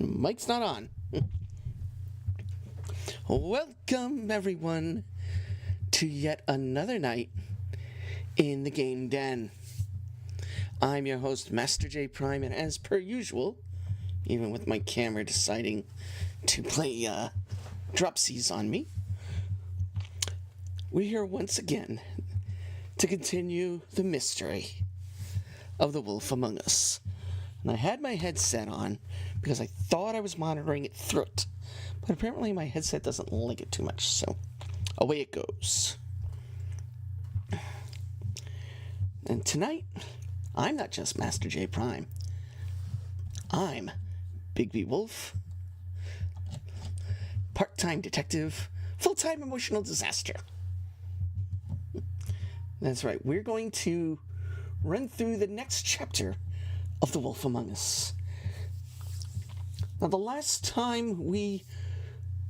Mic's not on. Welcome, everyone, to yet another night in the Game Den. I'm your host, MasterJPrime, and as per usual, even with my camera deciding to play dropsies on me, we're here once again to continue the mystery of the Wolf Among Us. And I had my headset on because I thought I was monitoring it through it, but apparently my headset doesn't like it too much, so away it goes. And tonight, I'm not just MasterJPrime. I'm Bigby Wolf, part-time detective, full-time emotional disaster. That's right, we're going to run through the next chapter of The Wolf Among Us. Now, the last time we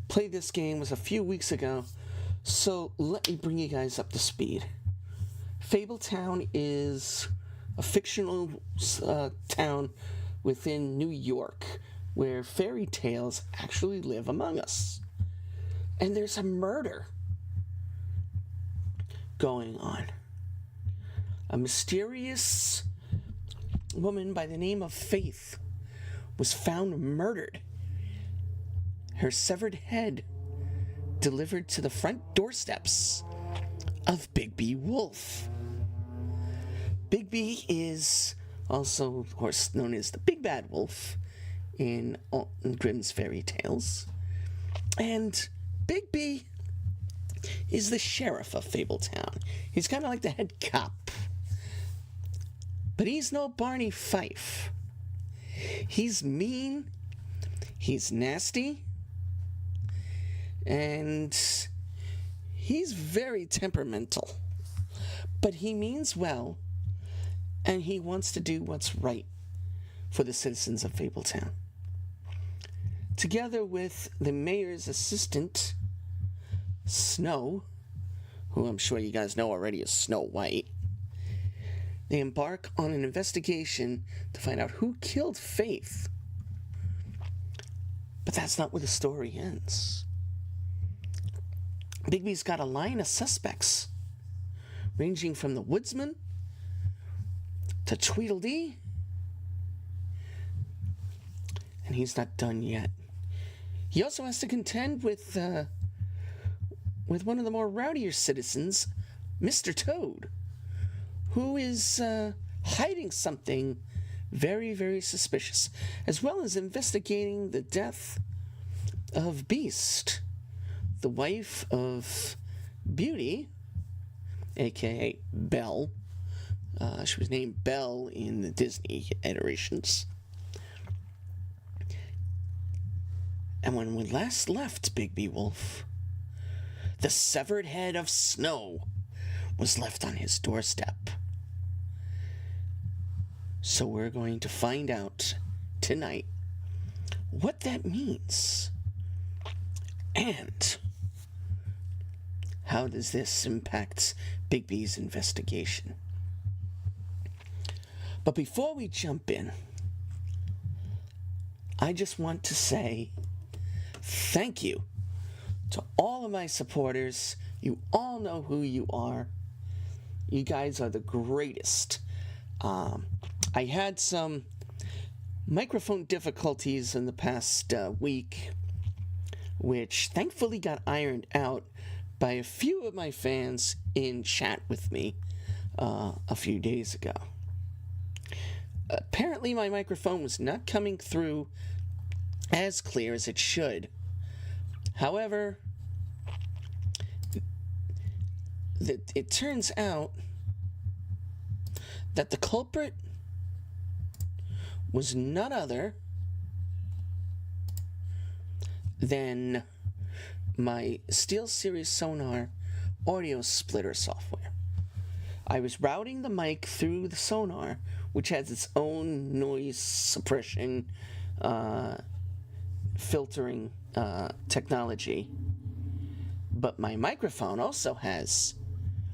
played this game was a few weeks ago, so let me bring you guys up to speed. Fabletown is a fictional town within New York where fairy tales actually live among us. And there's a murder going on. A mysterious woman by the name of Faith was found murdered. Her severed head delivered to the front doorsteps of Bigby Wolf. Bigby is also, of course, known as the Big Bad Wolf in Grimm's fairy tales. And Bigby is the sheriff of Fabletown. He's kind of like the head cop. But he's no Barney Fife. He's mean, he's nasty, and he's very temperamental. But he means well, and he wants to do what's right for the citizens of Fabletown. Together with the mayor's assistant, Snow, who I'm sure you guys know already is Snow White, they embark on an investigation to find out who killed Faith. But that's not where the story ends. Bigby's got a line of suspects, ranging from the woodsman to Tweedledee, and he's not done yet. He also has to contend with one of the more rowdier citizens, Mr. Toad, who is hiding something very, very suspicious, as well as investigating the death of Beast, the wife of Beauty, a.k.a. Belle. She was named Belle in the Disney iterations. And when we last left Bigby Wolf, the severed head of Snow was left on his doorstep. So we're going to find out tonight what that means. And how does this impact Bigby's investigation? But before we jump in, I just want to say thank you to all of my supporters. You all know who you are. You guys are the greatest. I had some microphone difficulties in the past week, which thankfully got ironed out by a few of my fans in chat with me a few days ago. Apparently my microphone was not coming through as clear as it should. However, it turns out that the culprit was none other than my SteelSeries Sonar audio splitter software. I was routing the mic through the sonar, which has its own noise suppression filtering technology, but my microphone also has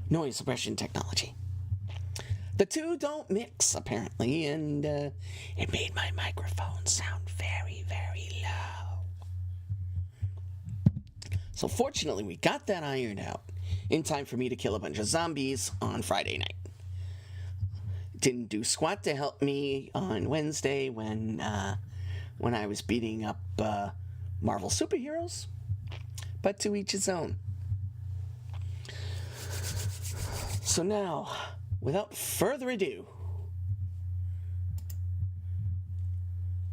noise suppression technology. The two don't mix, apparently, and it made my microphone sound very, very low. So fortunately, we got that ironed out in time for me to kill a bunch of zombies on Friday night. Didn't do squat to help me on Wednesday when I was beating up Marvel superheroes, but to each his own. So now, without further ado,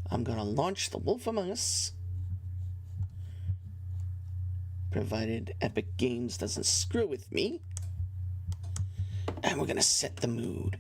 I'm going to launch The Wolf Among Us, provided Epic Games doesn't screw with me, and we're going to set the mood.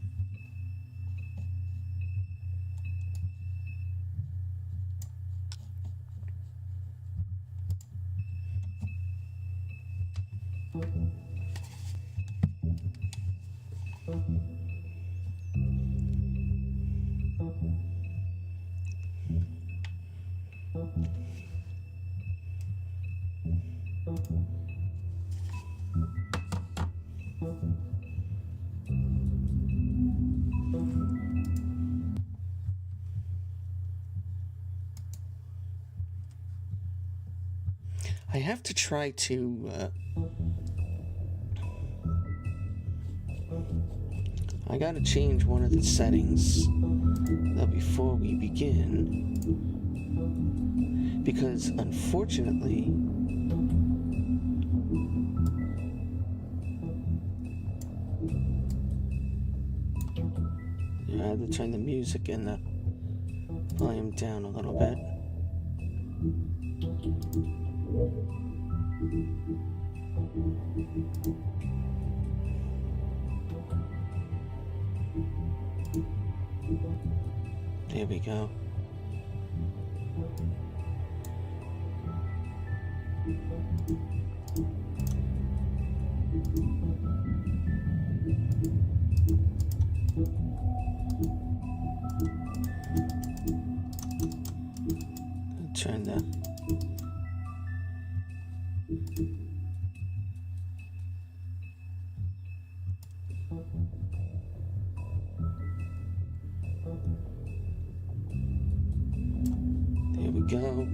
I have to try to I gotta change one of the settings before we begin, because unfortunately I had to turn the music and the volume down a little bit. There we go. Turn the There we go.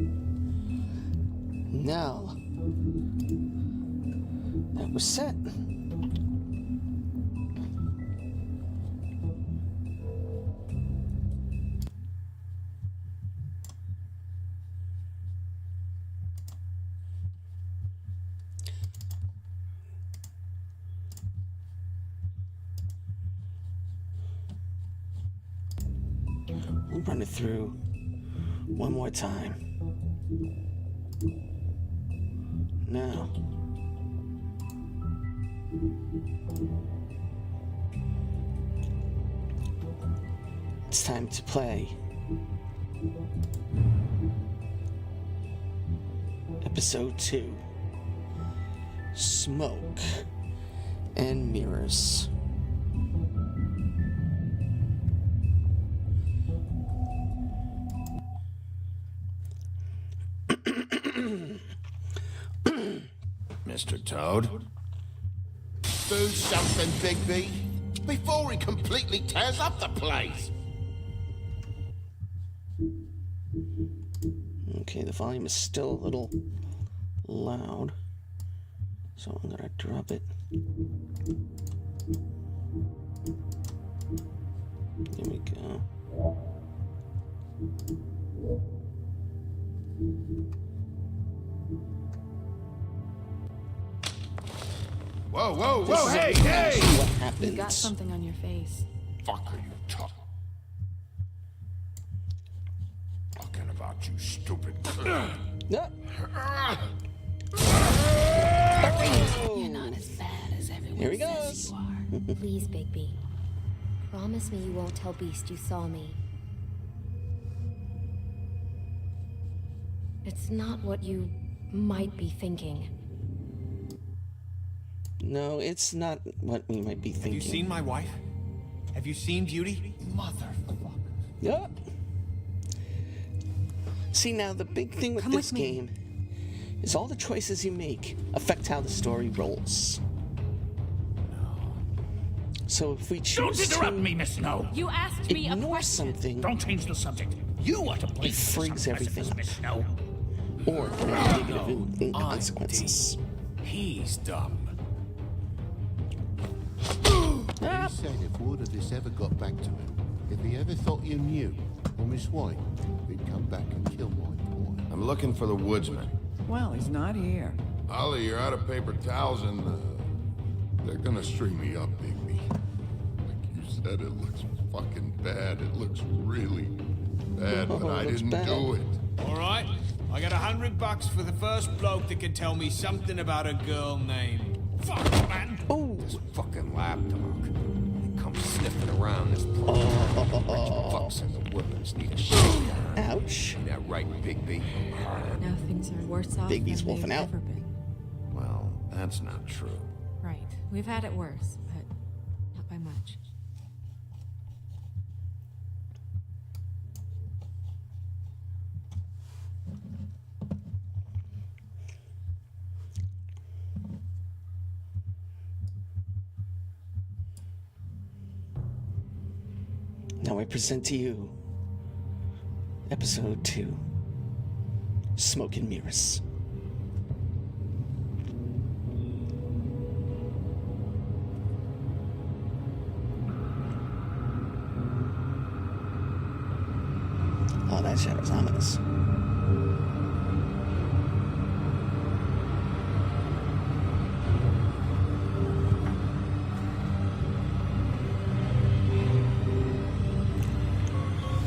Now that was set. We'll run it through one more time. Now, it's time to play Episode 2, Smoke and Mirrors. Mr. Toad? Do something, Bigby, before he completely tears up the place. Okay, the volume is still a little loud, so I'm gonna drop it. There we go. Whoa, whoa, whoa, hey, hey! What happens? You got something on your face. Fuck are you talking about, you stupid... No. You're not as bad as everyone Here he says goes. you are. Please, Bigby. Promise me you won't tell Beast you saw me. It's not what you might be thinking. No, it's not what we might be thinking. Have you seen my wife? Have you seen Beauty? Motherfucker. Yep. See, now the big thing with this game is all the choices you make affect how the story rolls. So if we Don't choose interrupt to me, Miss Snow. You asked me a ignore question. something, Don't change the subject. You are to blame it for frees some everything prejudice, up. Miss Snow. or it can have negative I'm consequences. He's dumb. He said if word of this ever got back to him, if he ever thought you knew, or Miss White, he'd come back and kill my boy. I'm looking for the woodsman. Well, he's not here. Ollie, you're out of paper towels and they're gonna string me up, Bigby. Like you said, it looks fucking bad. It looks really bad, but I looks didn't bad. do it. All right, I got $100 for the first bloke that can tell me something about a girl named. Fuck, man. Oh, This fucking lapdog. He comes sniffing around this place. Fucks in the woodlands need a shake. ouch. Ain't that right, Bigby? Now things are worse off Bigby's than wolfing they've out. ever been. Well, that's not true. Right. We've had it worse, but not by much. Now I present to you Episode 2, Smoke and Mirrors. Oh, that shadow's ominous.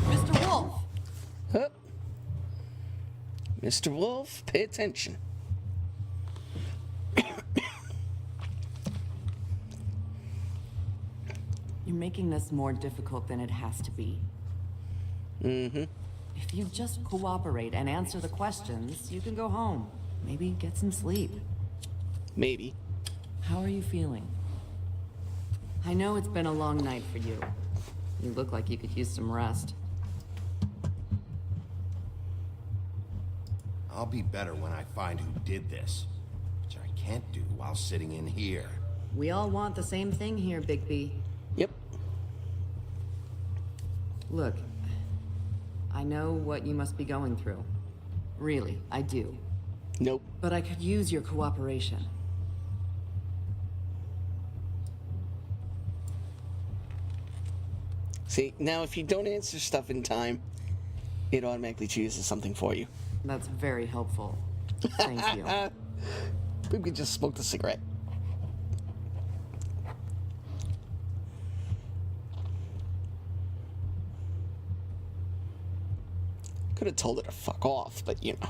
Mr. Wolf! Huh? Mr. Wolf, pay attention. You're making this more difficult than it has to be. Mm-hmm. If you just cooperate and answer the questions, you can go home. Maybe get some sleep. Maybe. How are you feeling? I know it's been a long night for you. You look like you could use some rest. I'll be better when I find who did this, which I can't do while sitting in here. We all want the same thing here, Bigby. Yep. Look, I know what you must be going through. Really, I do. Nope. But I could use your cooperation. See, now if you don't answer stuff in time, it automatically chooses something for you. That's very helpful. Thank you. Maybe just smoked a cigarette. Could have told her to fuck off, but you know.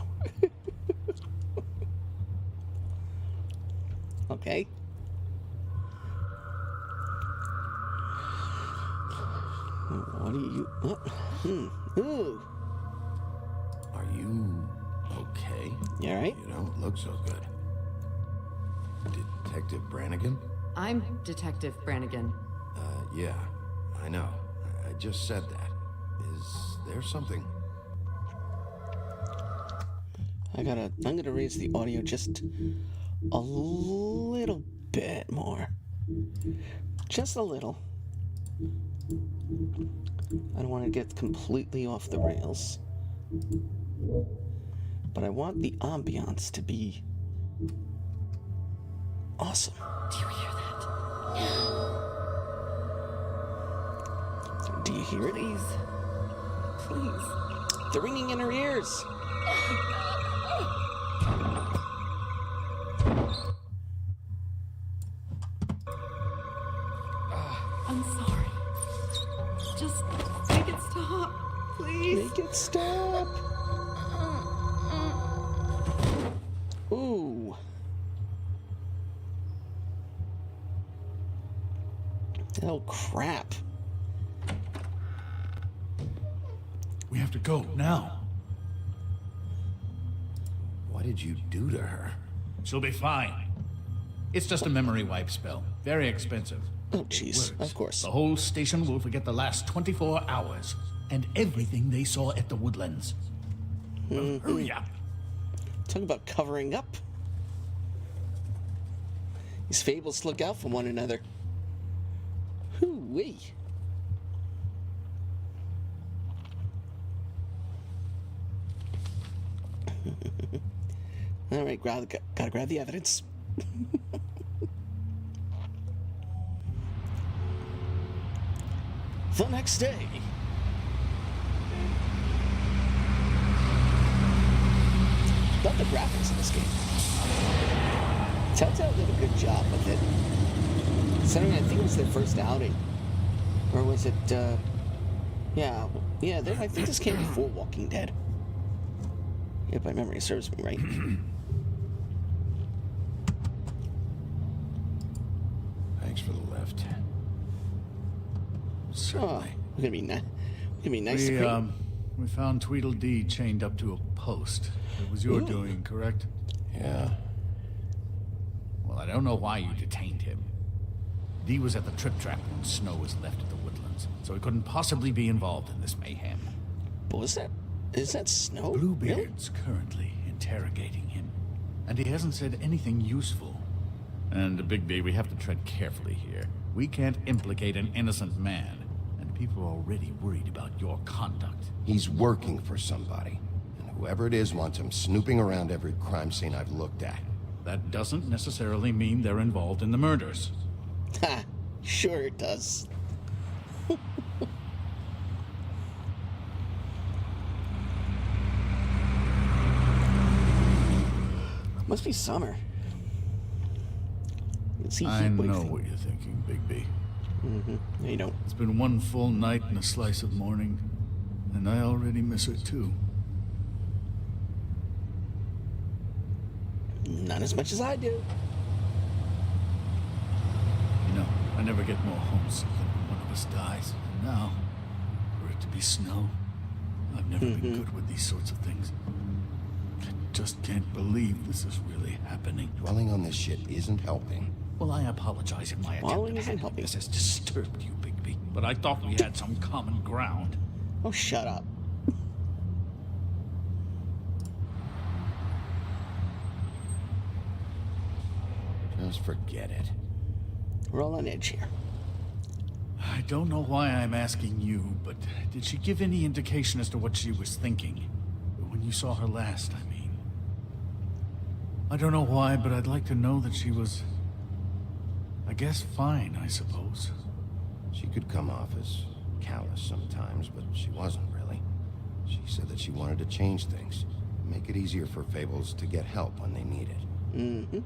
Okay. What do you... Ooh. Are you okay? You alright? You don't look so good. Detective Brannigan? I'm Detective Brannigan. Yeah, I know. I just said that. Is there something? I'm gonna raise the audio just a little bit more. Just a little. I don't want to get completely off the rails. But I want the ambiance to be awesome. Do you hear that? Do you hear it? Please. Please. They're ringing in her ears. I'm sorry. Just make it stop, please. Make it stop. Ooh. Oh, crap. We have to go now. What did you do to her? She'll be fine. It's just a memory wipe spell. Very expensive. Oh, jeez. Works. Of course. The whole station will forget the last 24 hours and everything they saw at the woodlands. Well, hurry up. Talk about covering up. These fables look out for one another. wee. All right, gotta grab the evidence. The next day. Love the graphics in this game. Telltale did a good job with it. Considering I think it was their first outing. Or was it, yeah, I think this came before Walking Dead. If my memory serves me right. Thanks for the lift. Oh, Certainly. gonna be nice to create. We found Tweedledee chained up to a post. It was your doing, correct? Yeah. Well, I don't know why you detained him. Dee was at the trip trap when Snow was left at the woodlands, so he couldn't possibly be involved in this mayhem. But is that Snow? Bluebeard's currently interrogating him, and he hasn't said anything useful. And Bigby, we have to tread carefully here. We can't implicate an innocent man, and people are already worried about your conduct. He's working for somebody. And whoever it is wants him snooping around every crime scene I've looked at. That doesn't necessarily mean they're involved in the murders. Ha! Sure it does. Must be summer. I know what you're thinking, Bigby. No, you don't. It's been one full night and a slice of morning, and I already miss her too. Not as much as I do. You know, I never get more homesick than when one of us dies. And now, for it to be Snow, I've never been good with these sorts of things. I just can't believe this is really happening. Dwelling on this shit isn't helping. Well, I apologize if my attempt Swallowing at isn't handling helping. this has disturbed you, Bigby. But I thought we had some common ground. Oh, shut up. Just forget it. We're all on edge here. I don't know why I'm asking you, but did she give any indication as to what she was thinking? When you saw her last, I mean. I don't know why, but I'd like to know that she was, I guess, fine, I suppose. She could come off as callous sometimes, but she wasn't really. She said that she wanted to change things, make it easier for Fables to get help when they need it. Mm-hmm.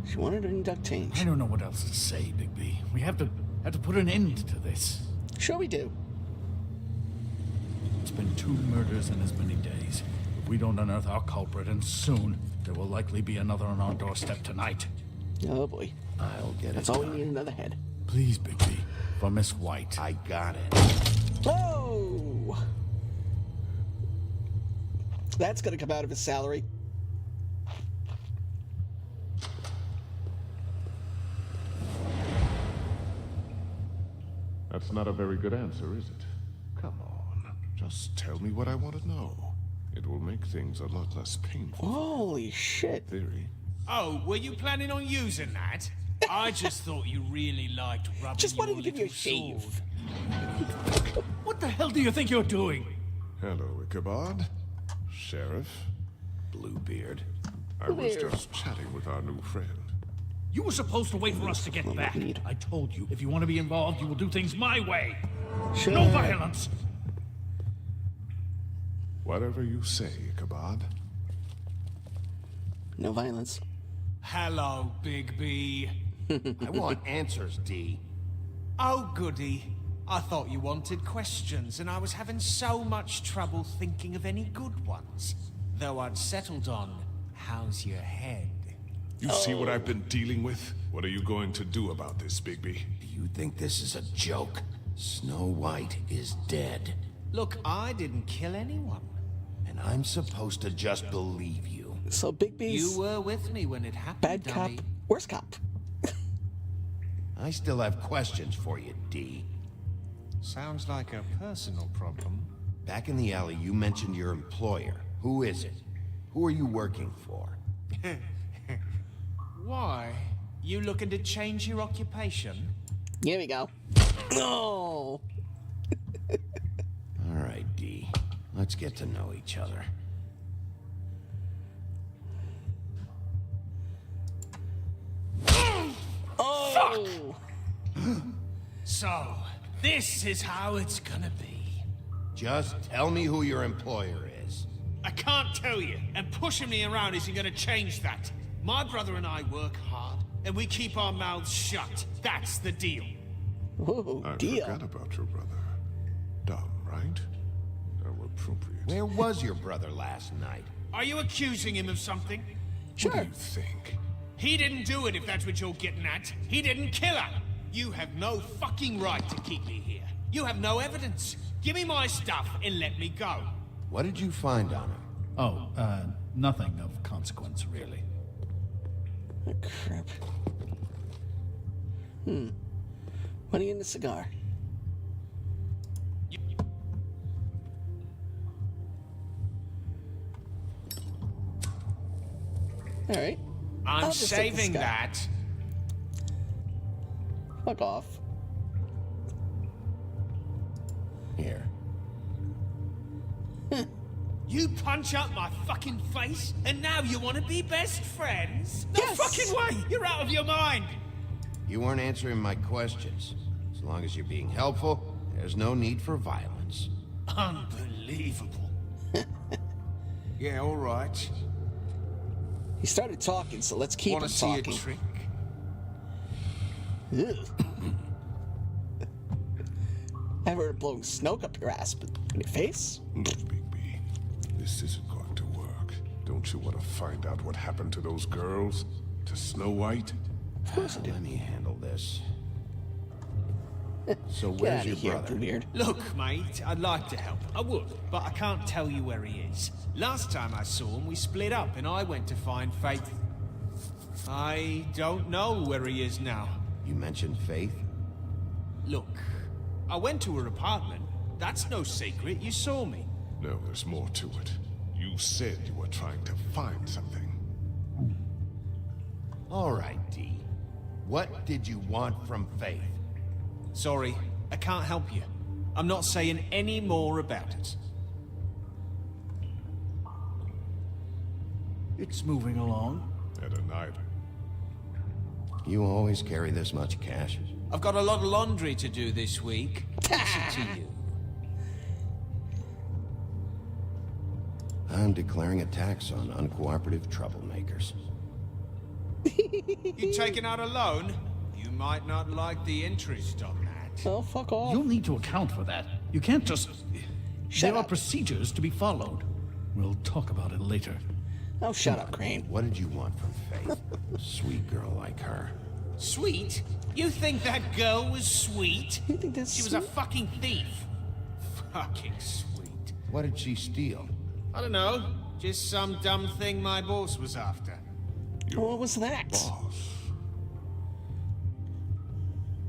She wanted to induct change. I don't know what else to say, Bigby. We have to put an end to this. Sure we do. It's been 2 murders in as many days. If we don't unearth our culprit, and soon, there will likely be another on our doorstep tonight. Oh boy. I'll get it. That's all we need, another head. Please, Bigby. For Miss White. I got it. Oh! That's gonna come out of his salary. That's not a very good answer, is it? Come on. Just tell me what I want to know. It will make things a lot less painful. Holy shit. Theory. Oh, were you planning on using that? I just thought you really liked rubbing Just wanted your to give you a little shave. sword. What the hell do you think you're doing? Hello, Ichabod. Sheriff. Bluebeard. I was Bluebeard. just chatting with our new friend. You were supposed to wait for us to get back. I told you, if you want to be involved, you will do things my way. Sure. No violence. Whatever you say, Ichabod. No violence. Hello, Bigby. I want answers, Dee. Oh, goody. I thought you wanted questions, and I was having so much trouble thinking of any good ones. Though I'd settled on, how's your head? You see what I've been dealing with? What are you going to do about this, Bigby? Do you think this is a joke? Snow White is dead. Look, I didn't kill anyone. And I'm supposed to just believe you. So Bigby's You were with me when it happened, bad cop, dummy. worst cop. I still have questions for you, Dee. Sounds like a personal problem. Back in the alley, you mentioned your employer. Who is it? Who are you working for? Why? You looking to change your occupation? Here we go. Oh! All right, Dee. Let's get to know each other. Oh! So, this is how it's gonna be. Just tell me who your employer is. I can't tell you, and pushing me around isn't gonna change that. My brother and I work hard, and we keep our mouths shut. That's the deal. Oh, I deal. forgot about your brother. Dumb, right? How appropriate. Where was your brother last night? Are you accusing him of something? Sure. What do you think? He didn't do it, if that's what you're getting at. He didn't kill her. You have no fucking right to keep me here. You have no evidence. Give me my stuff and let me go. What did you find on him? Oh, nothing of consequence, really. Oh, crap. Money in the cigar. All right. I'm I'll just take the saving sky. that. Fuck off. Here. You punch up my fucking face, and now you want to be best friends? No Yes. fucking way! You're out of your mind! You weren't answering my questions. As long as you're being helpful, there's no need for violence. Unbelievable. Yeah, all right. He started talking, so let's keep Want him to see talking. a trick? Ugh. I heard it blowing smoke up your ass, but in your face? Look, Bigby, this isn't going to work. Don't you want to find out what happened to those girls? To Snow White? Of course I do. Let me handle this. So Get where's out your of here, brother? Bluebeard. Look, mate, I'd like to help. I would, but I can't tell you where he is. Last time I saw him, we split up and I went to find Faith. I don't know where he is now. You mentioned Faith? Look, I went to her apartment. That's no secret. You saw me. No, there's more to it. You said you were trying to find something. All right, Dee. What did you want from Faith? Sorry, I can't help you. I'm not saying any more about it. It's moving along. At a night. You always carry this much cash? I've got a lot of laundry to do this week. Pass it to you. I'm declaring a tax on uncooperative troublemakers. You taking out a loan? You might not like the interest on that. Oh, fuck off. You'll need to account for that. You can't just... Shut there are up. procedures to be followed. We'll talk about it later. Oh, shut up, Crane. What did you want from Faith? Sweet girl like her. Sweet? You think that girl was sweet? You think that's She was a sweet? fucking thief. Fucking sweet. What did she steal? I don't know. Just some dumb thing my boss was after. What was that? Boss.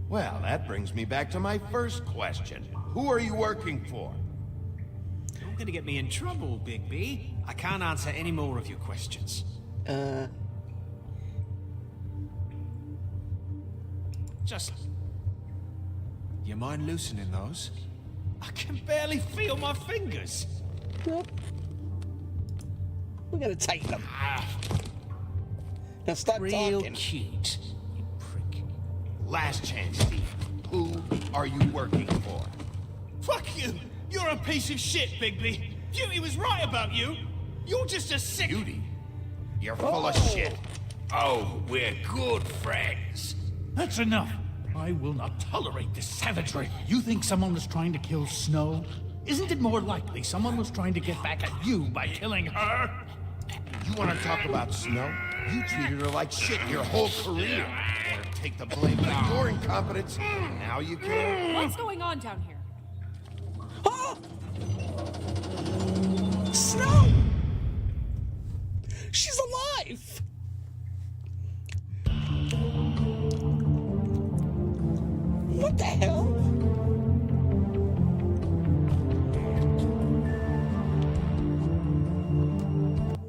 Well, that brings me back to my first question. Who are you working for? You're gonna get me in trouble, Bigby. I can't answer any more of your questions. Just... You mind loosening those? I can barely feel my fingers. Nope. We gotta tighten them. Now stop Real talking. cute, you prick. Last chance, Steve. Who are you working for? Fuck you! You're a piece of shit, Bigby. Beauty was right about you. You're just a sick... Beauty? You're full of shit. Oh, we're good friends. That's enough. I will not tolerate this savagery. You think someone was trying to kill Snow? Isn't it more likely someone was trying to get back at you by killing her? You want to talk about Snow? You treated her like shit your whole career. Want to take the blame for your incompetence? Now you can. What's going on down here? Ah! Snow! She's alive! What the hell?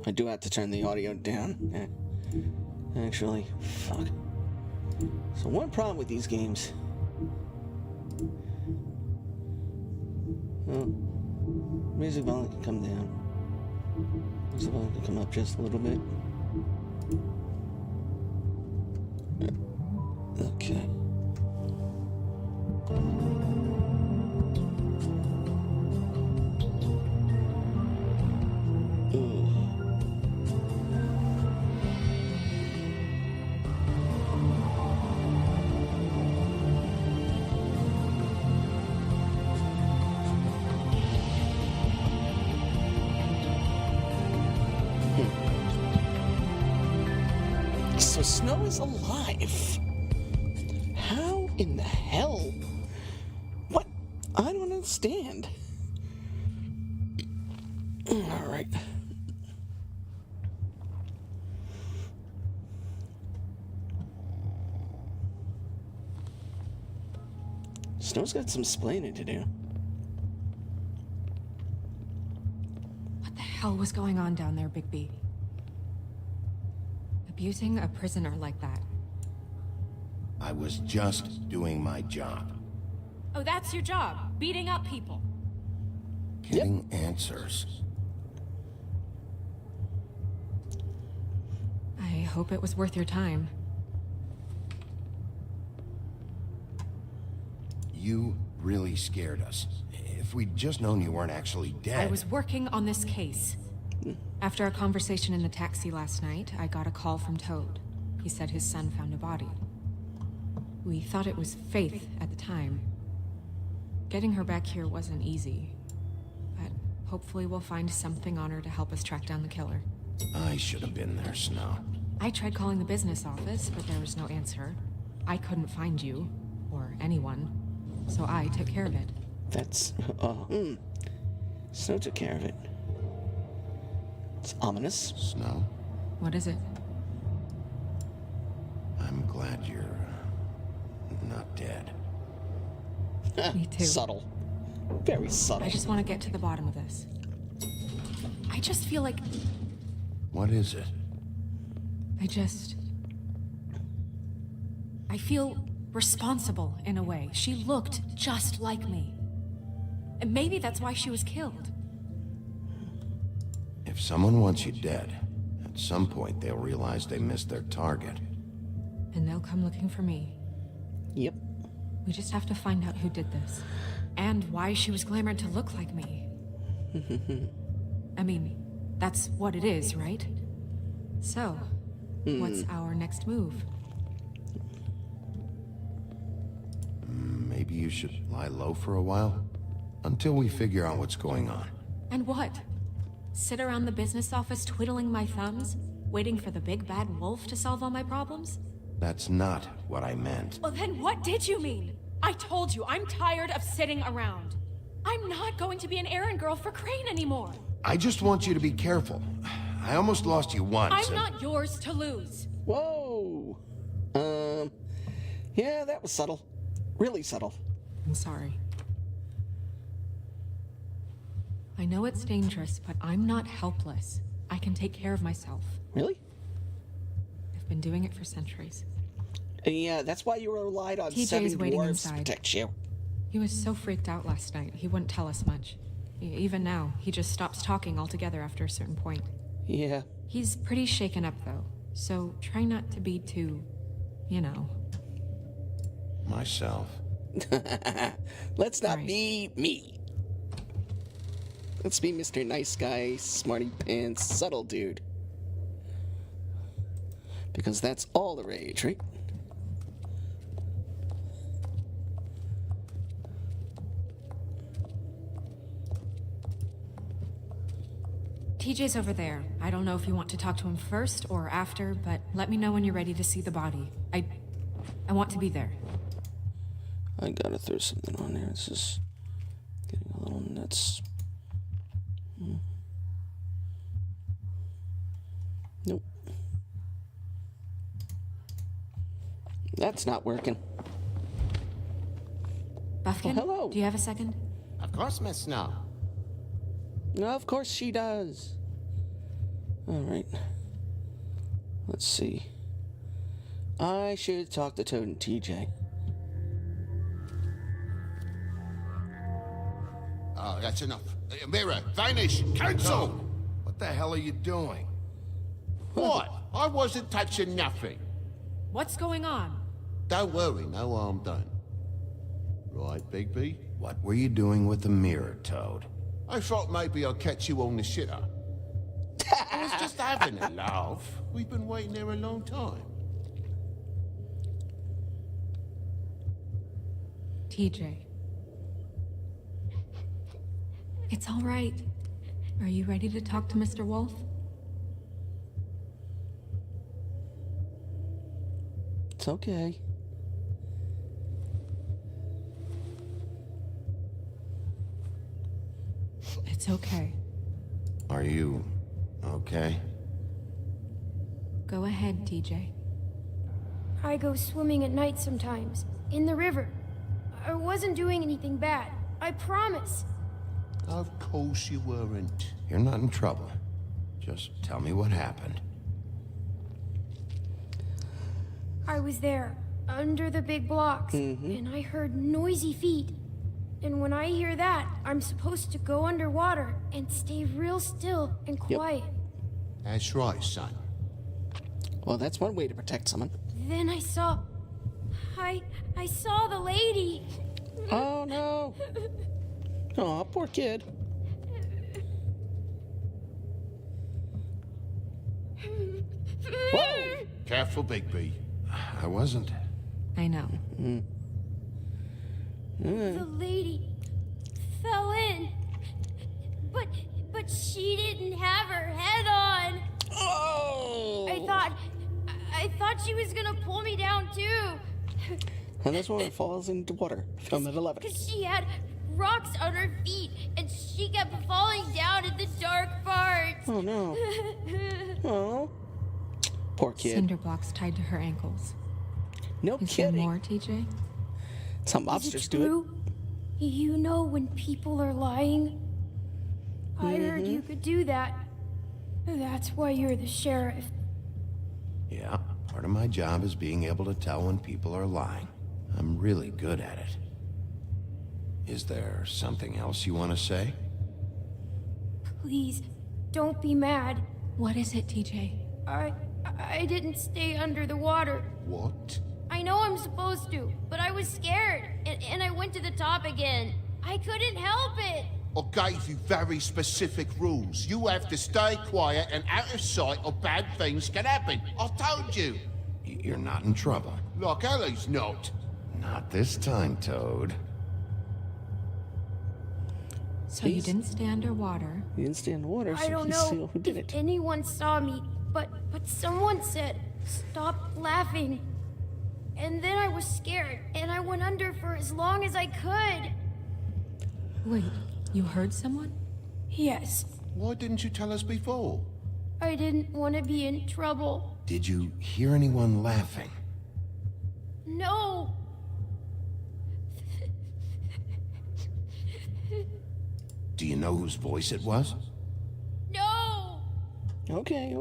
I do have to turn the audio down. Actually, fuck. So one problem with these games. Oh, music volume can come down. Music volume can come up just a little bit. Okay. So Snow is alive. How in the hell? What? I don't understand. All right. Snow's got some splaining to do. What the hell was going on down there, Bigby? Abusing a prisoner like that. I was just doing my job. Oh, that's your job? Beating up people? Getting answers. I hope it was worth your time. You really scared us. If we'd just known you weren't actually dead... I was working on this case. After our conversation in the taxi last night, I got a call from Toad. He said his son found a body. We thought it was Faith at the time. Getting her back here wasn't easy. But hopefully we'll find something on her to help us track down the killer. I should have been there, Snow. I tried calling the business office, but there was no answer. I couldn't find you, or anyone, so I took care of it. That's... Snow took care of it. It's ominous. Snow? What is it? I'm glad you're... not dead. Me too. Subtle. Very subtle. I just want to get to the bottom of this. I just feel like... What is it? I feel responsible in a way. She looked just like me. And maybe that's why she was killed. If someone wants you dead, at some point they'll realize they missed their target. And they'll come looking for me. Yep. We just have to find out who did this. And why she was glamored to look like me. I mean, that's what it is, right? So, what's our next move? Maybe you should lie low for a while? Until we figure out what's going on. And what? Sit around the business office twiddling my thumbs? Waiting for the big bad wolf to solve all my problems? That's not what I meant. Well, then what did you mean? I told you, I'm tired of sitting around. I'm not going to be an errand girl for Crane anymore. I just want you to be careful. I almost lost you once. I'm not yours to lose. Whoa. Yeah, that was subtle. Really subtle. I'm sorry. I know it's dangerous, but I'm not helpless. I can take care of myself. Really? I've been doing it for centuries. Yeah, that's why you relied on TJ's 7 waiting dwarves to inside. protect you. He was so freaked out last night, he wouldn't tell us much. Even now, he just stops talking altogether after a certain point. Yeah. He's pretty shaken up, though, so try not to be too, you know. Myself. Let's not Right. be me. Let's be Mr. Nice Guy, Smarty Pants, Subtle Dude. Because that's all the rage, right? TJ's over there. I don't know if you want to talk to him first or after, but let me know when you're ready to see the body. I want to be there. I gotta throw something on there. This is getting a little nuts. Nope. That's not working. Buffkin, Well, hello. do you have a second? Of course, Miss Snow. Of course she does. All right. Let's see. I should talk to Toad and TJ. Oh, that's enough. Mirror, vanish, cancel! What the hell are you doing? What? I wasn't touching nothing. What's going on? Don't worry, no harm done. Right, Bigby? What were you doing with the mirror, Toad? I thought maybe I'd catch you on the shitter. I was just having a laugh. We've been waiting there a long time. TJ. It's all right. Are you ready to talk to Mr. Wolf? It's okay. It's okay. Are you okay? Go ahead, TJ. I go swimming at night sometimes, in the river. I wasn't doing anything bad. I promise. Of course you weren't. You're not in trouble. Just tell me what happened. I was there, under the big blocks, and I heard noisy feet. And when I hear that, I'm supposed to go underwater and stay real still and quiet. That's right, son. Well, that's one way to protect someone. Then I saw the lady. Oh, no. Aw, poor kid. Whoa! Careful, Bigby. I wasn't. I know. The lady fell in. But she didn't have her head on. Oh! I thought she was gonna pull me down too. And this woman falls into water from at 11. Because she had rocks on her feet, and she kept falling down in the dark parts. Oh, no. Oh. Poor kid. Cinder blocks tied to her ankles. No Is there kidding. more, TJ? Some Is monsters it do it. true? You know when people are lying? I heard you could do that. That's why you're the sheriff. Yeah, part of my job is being able to tell when people are lying. I'm really good at it. Is there something else you want to say? Please, don't be mad. What is it, TJ? I didn't stay under the water. What? I know I'm supposed to, but I was scared, and I went to the top again. I couldn't help it. I gave you very specific rules. You have to stay quiet and out of sight or bad things can happen. I told you. You're not in trouble. Like Ellie's not. Not this time, Toad. So you didn't stay underwater. You didn't stay in the water, so I don't he's know still who did if it. anyone saw me, but someone said, stop laughing. And then I was scared, and I went under for as long as I could. Wait, you heard someone? Yes, Why didn't you tell us before? I didn't want to be in trouble. Did you hear anyone laughing? No. Do you know whose voice it was? No. Okay.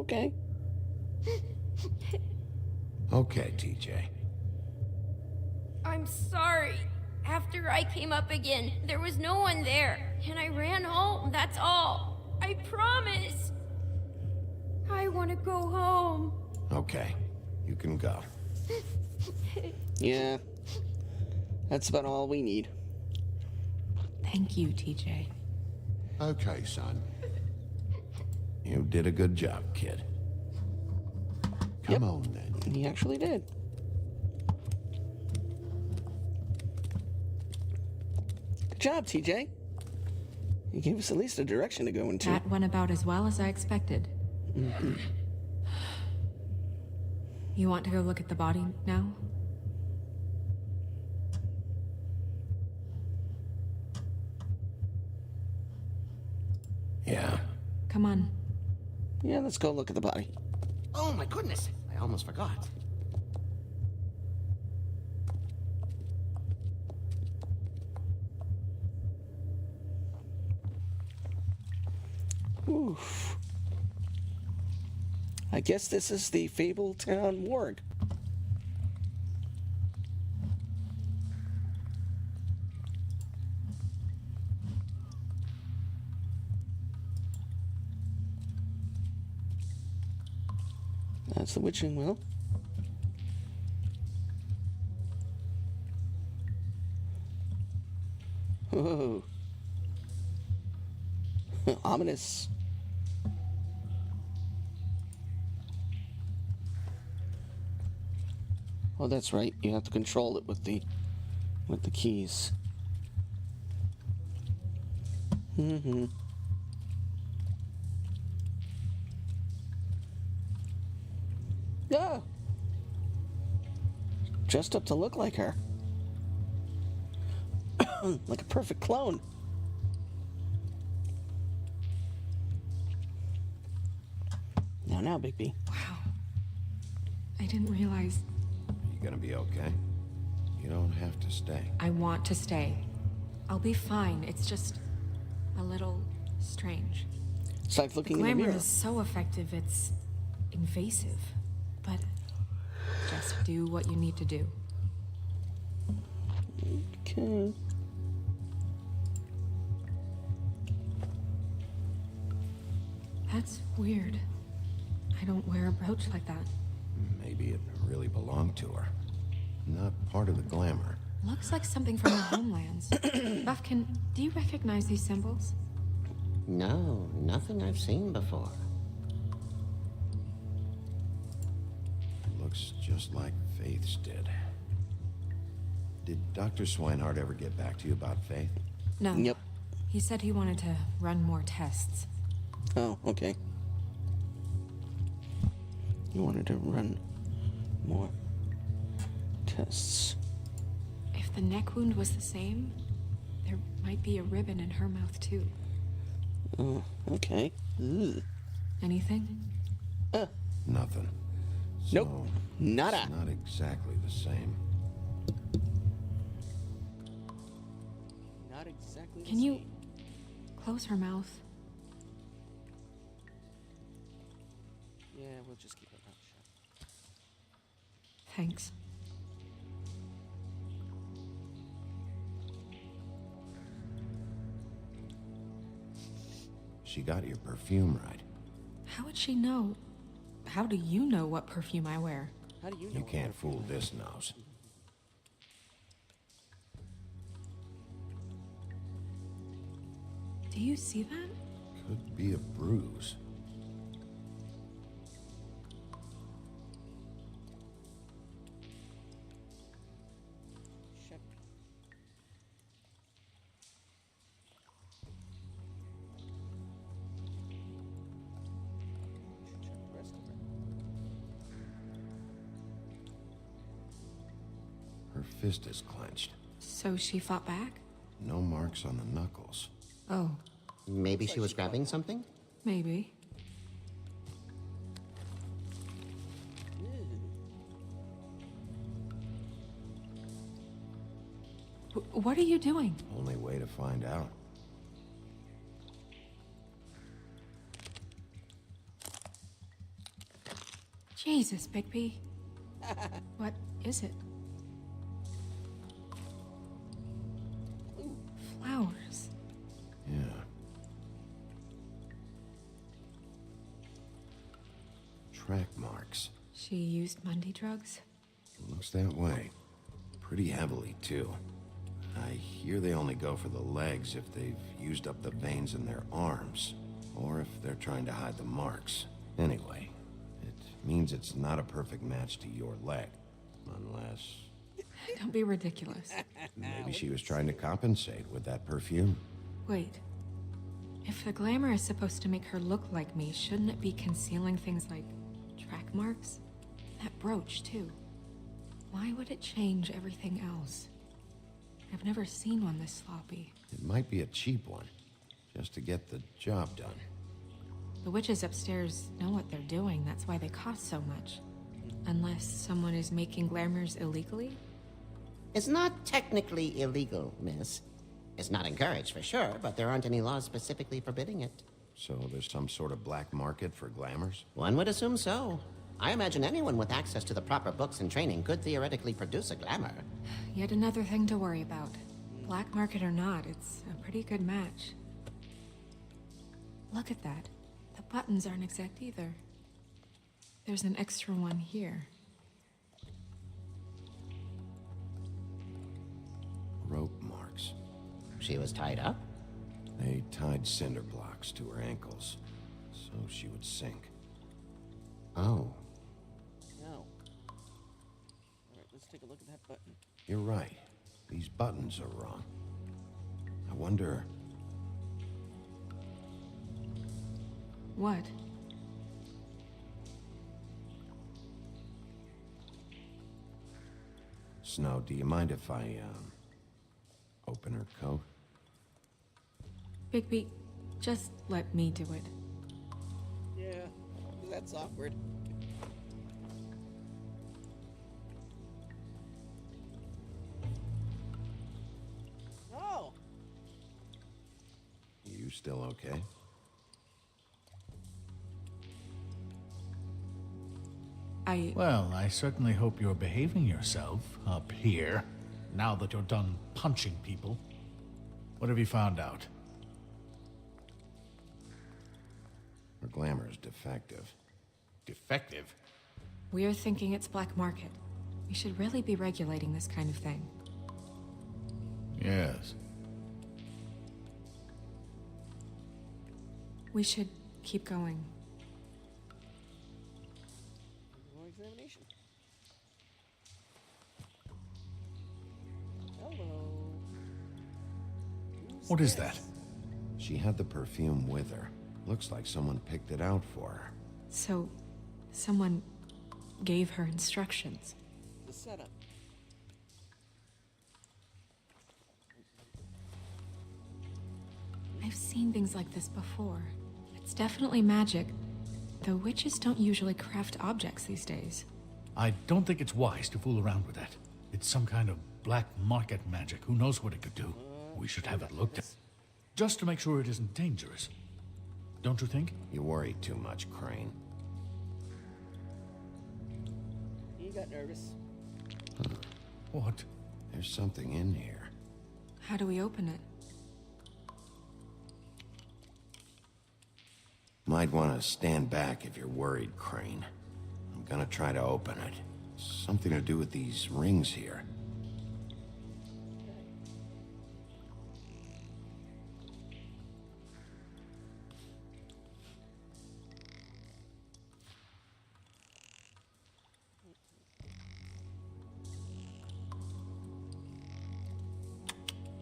Okay, TJ. I'm sorry. After I came up again, there was no one there, and I ran home, that's all. I promise. I want to go home. Okay, you can go. Yeah. That's about all we need. Thank you, TJ. Okay, son. You did a good job, kid. Come on, then. He actually did. Good job, TJ. You gave us at least a direction to go into. That went about as well as I expected. You want to go look at the body now? Yeah. Come on. Yeah, let's go look at the body. Oh my goodness, I almost forgot. Oof. I guess this is the Fabletown morgue. That's the witching well. Oh. Ominous. Oh, that's right. You have to control it with the keys. Mm-hmm. Yeah. Dressed up to look like her. Like a perfect clone. Now, Bigby. Wow. I didn't realize... You gonna be okay? You don't have to stay. I want to stay. I'll be fine. It's just a little strange. It's like looking The in the glamour mirror. is so effective, it's invasive. But just do what you need to do. Okay. That's weird. I don't wear a brooch like that. Maybe it really belonged to her. Not part of the glamour. Looks like something from the homelands. Buffkin, do you recognize these symbols? No, nothing I've seen before. Looks just like Faith's did. Did Dr. Swinehart ever get back to you about Faith? No. Yep. He said he wanted to run more tests. Oh, okay. You wanted to run more tests. If the neck wound was the same, there might be a ribbon in her mouth too. Oh, okay. Ugh. Anything? Nothing. Nope. So, Nada. It's not exactly the same. Not exactly. Can you close her mouth? Yeah, we'll just keep it mouth shut. Thanks. She got your perfume right. How would she know? How do you know what perfume I wear? How do you know? You can't fool this nose. Do you see that? Could be a bruise. Shep. Check the rest of it. Her fist is clenched. So she fought back? No marks on the knuckles. Oh, Maybe she was grabbing something? maybe. What are you doing? Only way to find out. Jesus, Bigby. What is it? Flowers. Yeah. Track marks. She used Mundy drugs? Looks that way. Pretty heavily, too. I hear they only go for the legs if they've used up the veins in their arms, or if they're trying to hide the marks. Anyway, it means it's not a perfect match to your leg. Unless... Don't be ridiculous. maybe she was trying to compensate with that perfume. Wait. If the glamour is supposed to make her look like me, shouldn't it be concealing things like track marks? That brooch, too. Why would it change everything else? I've never seen one this sloppy. It might be a cheap one, just to get the job done. The witches upstairs know what they're doing, that's why they cost so much. Unless someone is making glamours illegally? It's not technically illegal, miss. It's not encouraged for sure, but there aren't any laws specifically forbidding it. So there's some sort of black market for glamours? One would assume so. I imagine anyone with access to the proper books and training could theoretically produce a glamour. Yet another thing to worry about. Black market or not, it's a pretty good match. Look at that. The buttons aren't exact either. There's an extra one here. Rope marks. She was tied up? They tied cinder blocks to her ankles, so she would sink. Oh. No. Alright, let's take a look at that button. You're right. These buttons are wrong. I wonder... What? Snow, do you mind if I, open her coat? Bigby, just let me do it. Yeah, that's awkward. Oh! You still okay? Well, I certainly hope you're behaving yourself up here, now that you're done punching people. What have you found out? Her glamour is defective. Defective? We're thinking it's black market. We should really be regulating this kind of thing. Yes. We should keep going. More examination. Hello. What is that? She had the perfume with her. Looks like someone picked it out for her. So, someone gave her instructions. The setup. I've seen things like this before. It's definitely magic, though witches don't usually craft objects these days. I don't think it's wise to fool around with that. It's some kind of black market magic. Who knows what it could do? We should have it looked at. Just to make sure it isn't dangerous. Don't you think? You worry too much, Crane. You got nervous. What? There's something in here. How do we open it? Might want to stand back if you're worried, Crane. I'm gonna try to open it. Something to do with these rings here.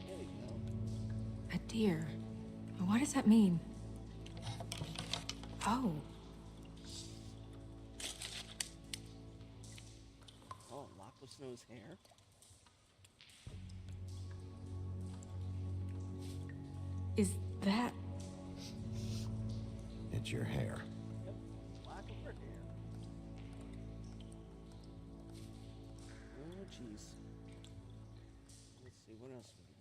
There we go. A deer. What does that mean? Oh. Oh, lock with Snow's hair. Is that... It's your hair. Yep, lock of her hair. Oh, jeez. Let's see, what else we got?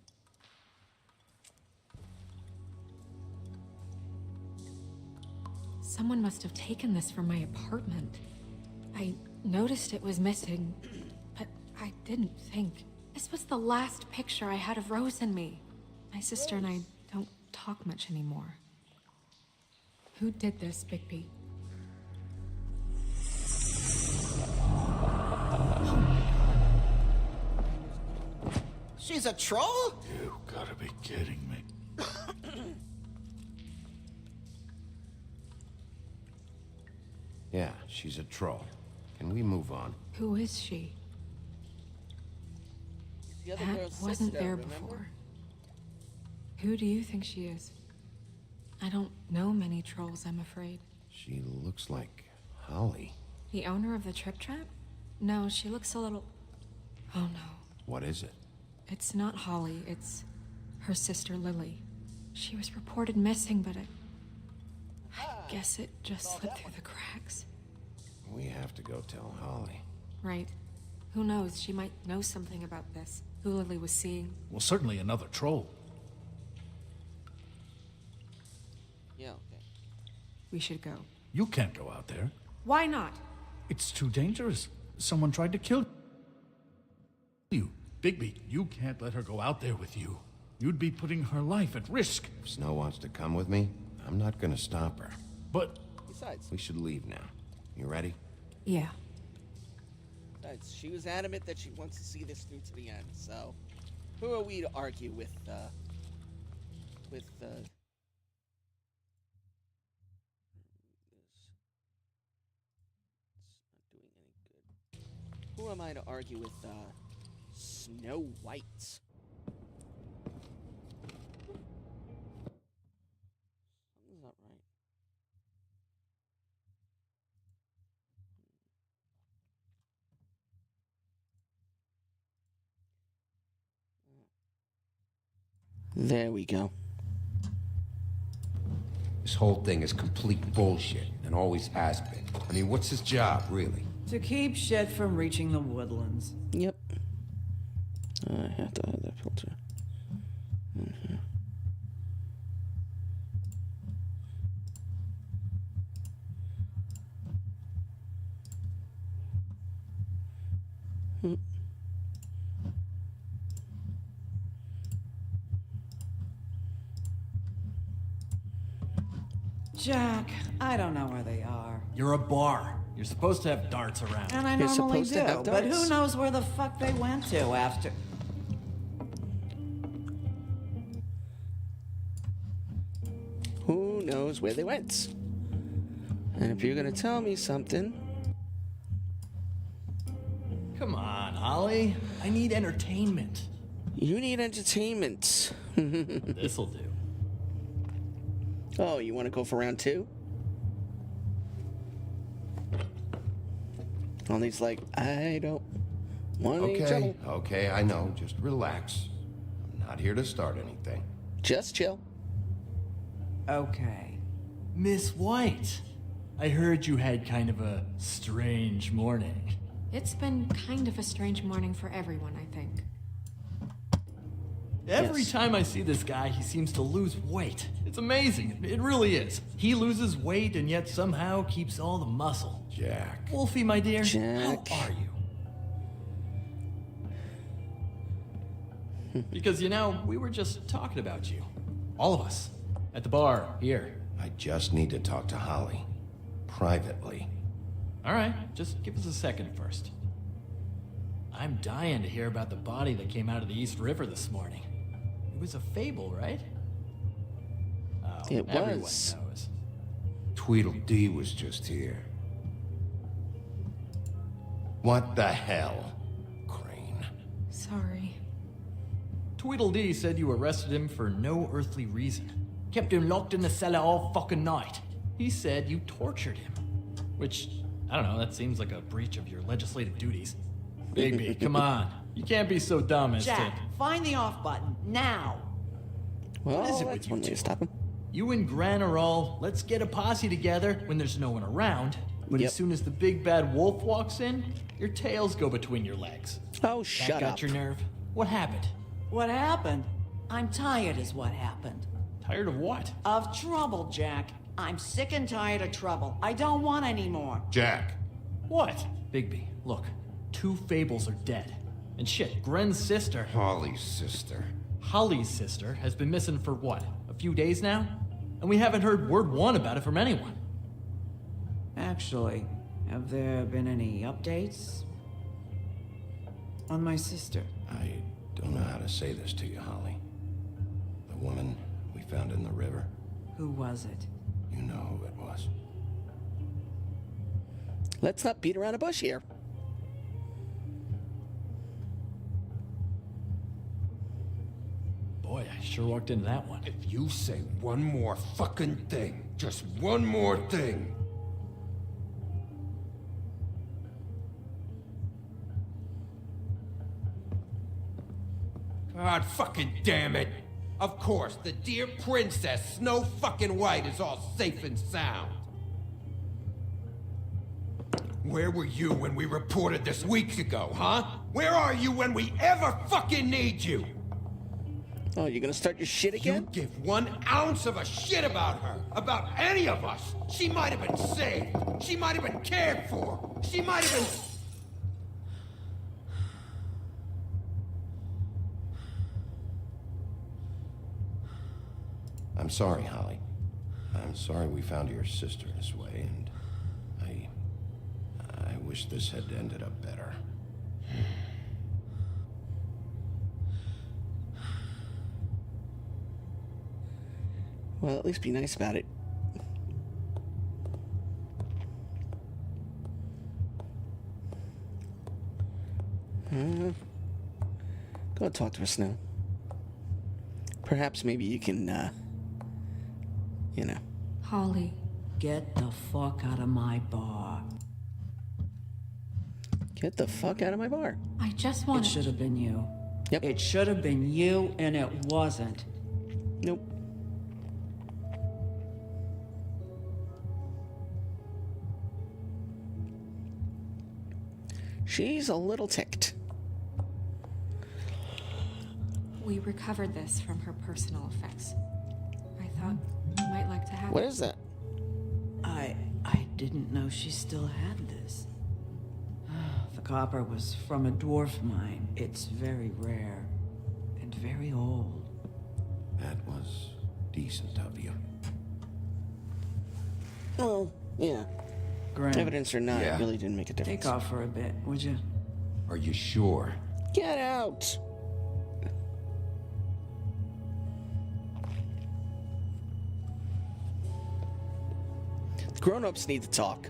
Someone must have taken this from my apartment. I noticed it was missing, but I didn't think. This was the last picture I had of Rose and me. My sister and I don't talk much anymore. Who did this, Bigby? She's a troll? You gotta be kidding me. Yeah, she's a troll. Can we move on? Who is she? The other That girl's wasn't sister, there remember? before. Who do you think she is? I don't know many trolls, I'm afraid. She looks like Holly. The owner of the Trip Trap? No, she looks a little... Oh no. What is it? It's not Holly, it's her sister Lily. She was reported missing, but I guess it just slipped through the cracks. We have to go tell Holly. Right. Who knows, she might know something about this. Who Lily was seeing. Well, certainly another troll. Yeah, okay. We should go. You can't go out there. Why not? It's too dangerous. Someone tried to kill you. Bigby, you can't let her go out there with you. You'd be putting her life at risk. If Snow wants to come with me, I'm not gonna stop her. But Besides, We should leave now. You ready? Yeah. She was adamant that she wants to see this through to the end, so who are we to argue with, this? It's not doing any good. Who am I to argue with, Snow White? Something's not right. There we go. This whole thing is complete bullshit, and always has been. I mean, what's his job, really? To keep shit from reaching the woodlands. Yep. I have to have that filter. Mm-hmm. Jack, I don't know where they are. You're a bar. You're supposed to have darts around. And I normally do, but who knows where the fuck they went to after... Who knows where they went? And if you're gonna tell me something... Come on, Holly. I need entertainment. You need entertainment. This'll do. Oh, you want to go for round 2? Ollie's like, I don't want any trouble. Okay, I know. Just relax. I'm not here to start anything. Just chill. Okay. Miss White, I heard you had kind of a strange morning. It's been kind of a strange morning for everyone, I think. Every time I see this guy, he seems to lose weight. It's amazing. It really is. He loses weight and yet somehow keeps all the muscle. Jack. Wolfie, my dear, Jack. how are you? Because, you know, we were just talking about you. All of us. At the bar, here. I just need to talk to Holly. Privately. All right, just give us a second first. I'm dying to hear about the body that came out of the East River this morning. It was a fable, right? Oh, It everyone was. knows. Tweedledee was just here. What the hell, Crane? Sorry. Tweedledee said you arrested him for no earthly reason. Kept him locked in the cellar all fucking night. He said you tortured him. Which, I don't know, that seems like a breach of your legislative duties. Bigby, come on. You can't be so dumb as Jack, to... find the off button, now! Well, What is it with that's you one way two? to stop him. You and Gran are all, let's get a posse together when there's no one around. But Yep. as soon as the big bad wolf walks in, your tails go between your legs. Oh, That shut got up. your nerve? What happened? What happened? I'm tired is what happened. Tired of what? Of trouble, Jack. I'm sick and tired of trouble. I don't want any more. Jack. What? Bigby, look. 2 fables are dead. And shit, Gren's sister... Holly's sister. Holly's sister has been missing for what? A few days now? And we haven't heard word one about it from anyone. Actually, have there been any updates? On my sister? I don't know how to say this to you, Holly. The woman we found in the river. Who was it? You know who it was. Let's not beat around a bush here. Boy, I sure walked into that one. If you say one more fucking thing, just one more thing. God fucking damn it! Of course, the dear princess, Snow fucking White, is all safe and sound. Where were you when we reported this weeks ago, huh? Where are you when we ever fucking need you? Oh, you're gonna start your shit again? You give 1 ounce of a shit about her, about any of us. She might have been saved. She might have been cared for. She might have been... I'm sorry, Holly. I'm sorry we found your sister this way, and I wish this had ended up better. Well, at least be nice about it. Go talk to her, Snow. Perhaps maybe you can, you know. Holly. Get the fuck out of my bar. Get the fuck out of my bar. I just It wanted... should have been you. Yep. It should have been you, and it wasn't. Nope. She's a little ticked. We recovered this from her personal effects. I thought you might like to have What it. is that? I didn't know she still had this. The copper was from a dwarf mine. It's very rare and very old. That was decent of you. Well, yeah. Graham, Evidence or not, Yeah. it really didn't make a difference. take off for a bit, would you? Are you sure? Get out! Grown-ups need to talk.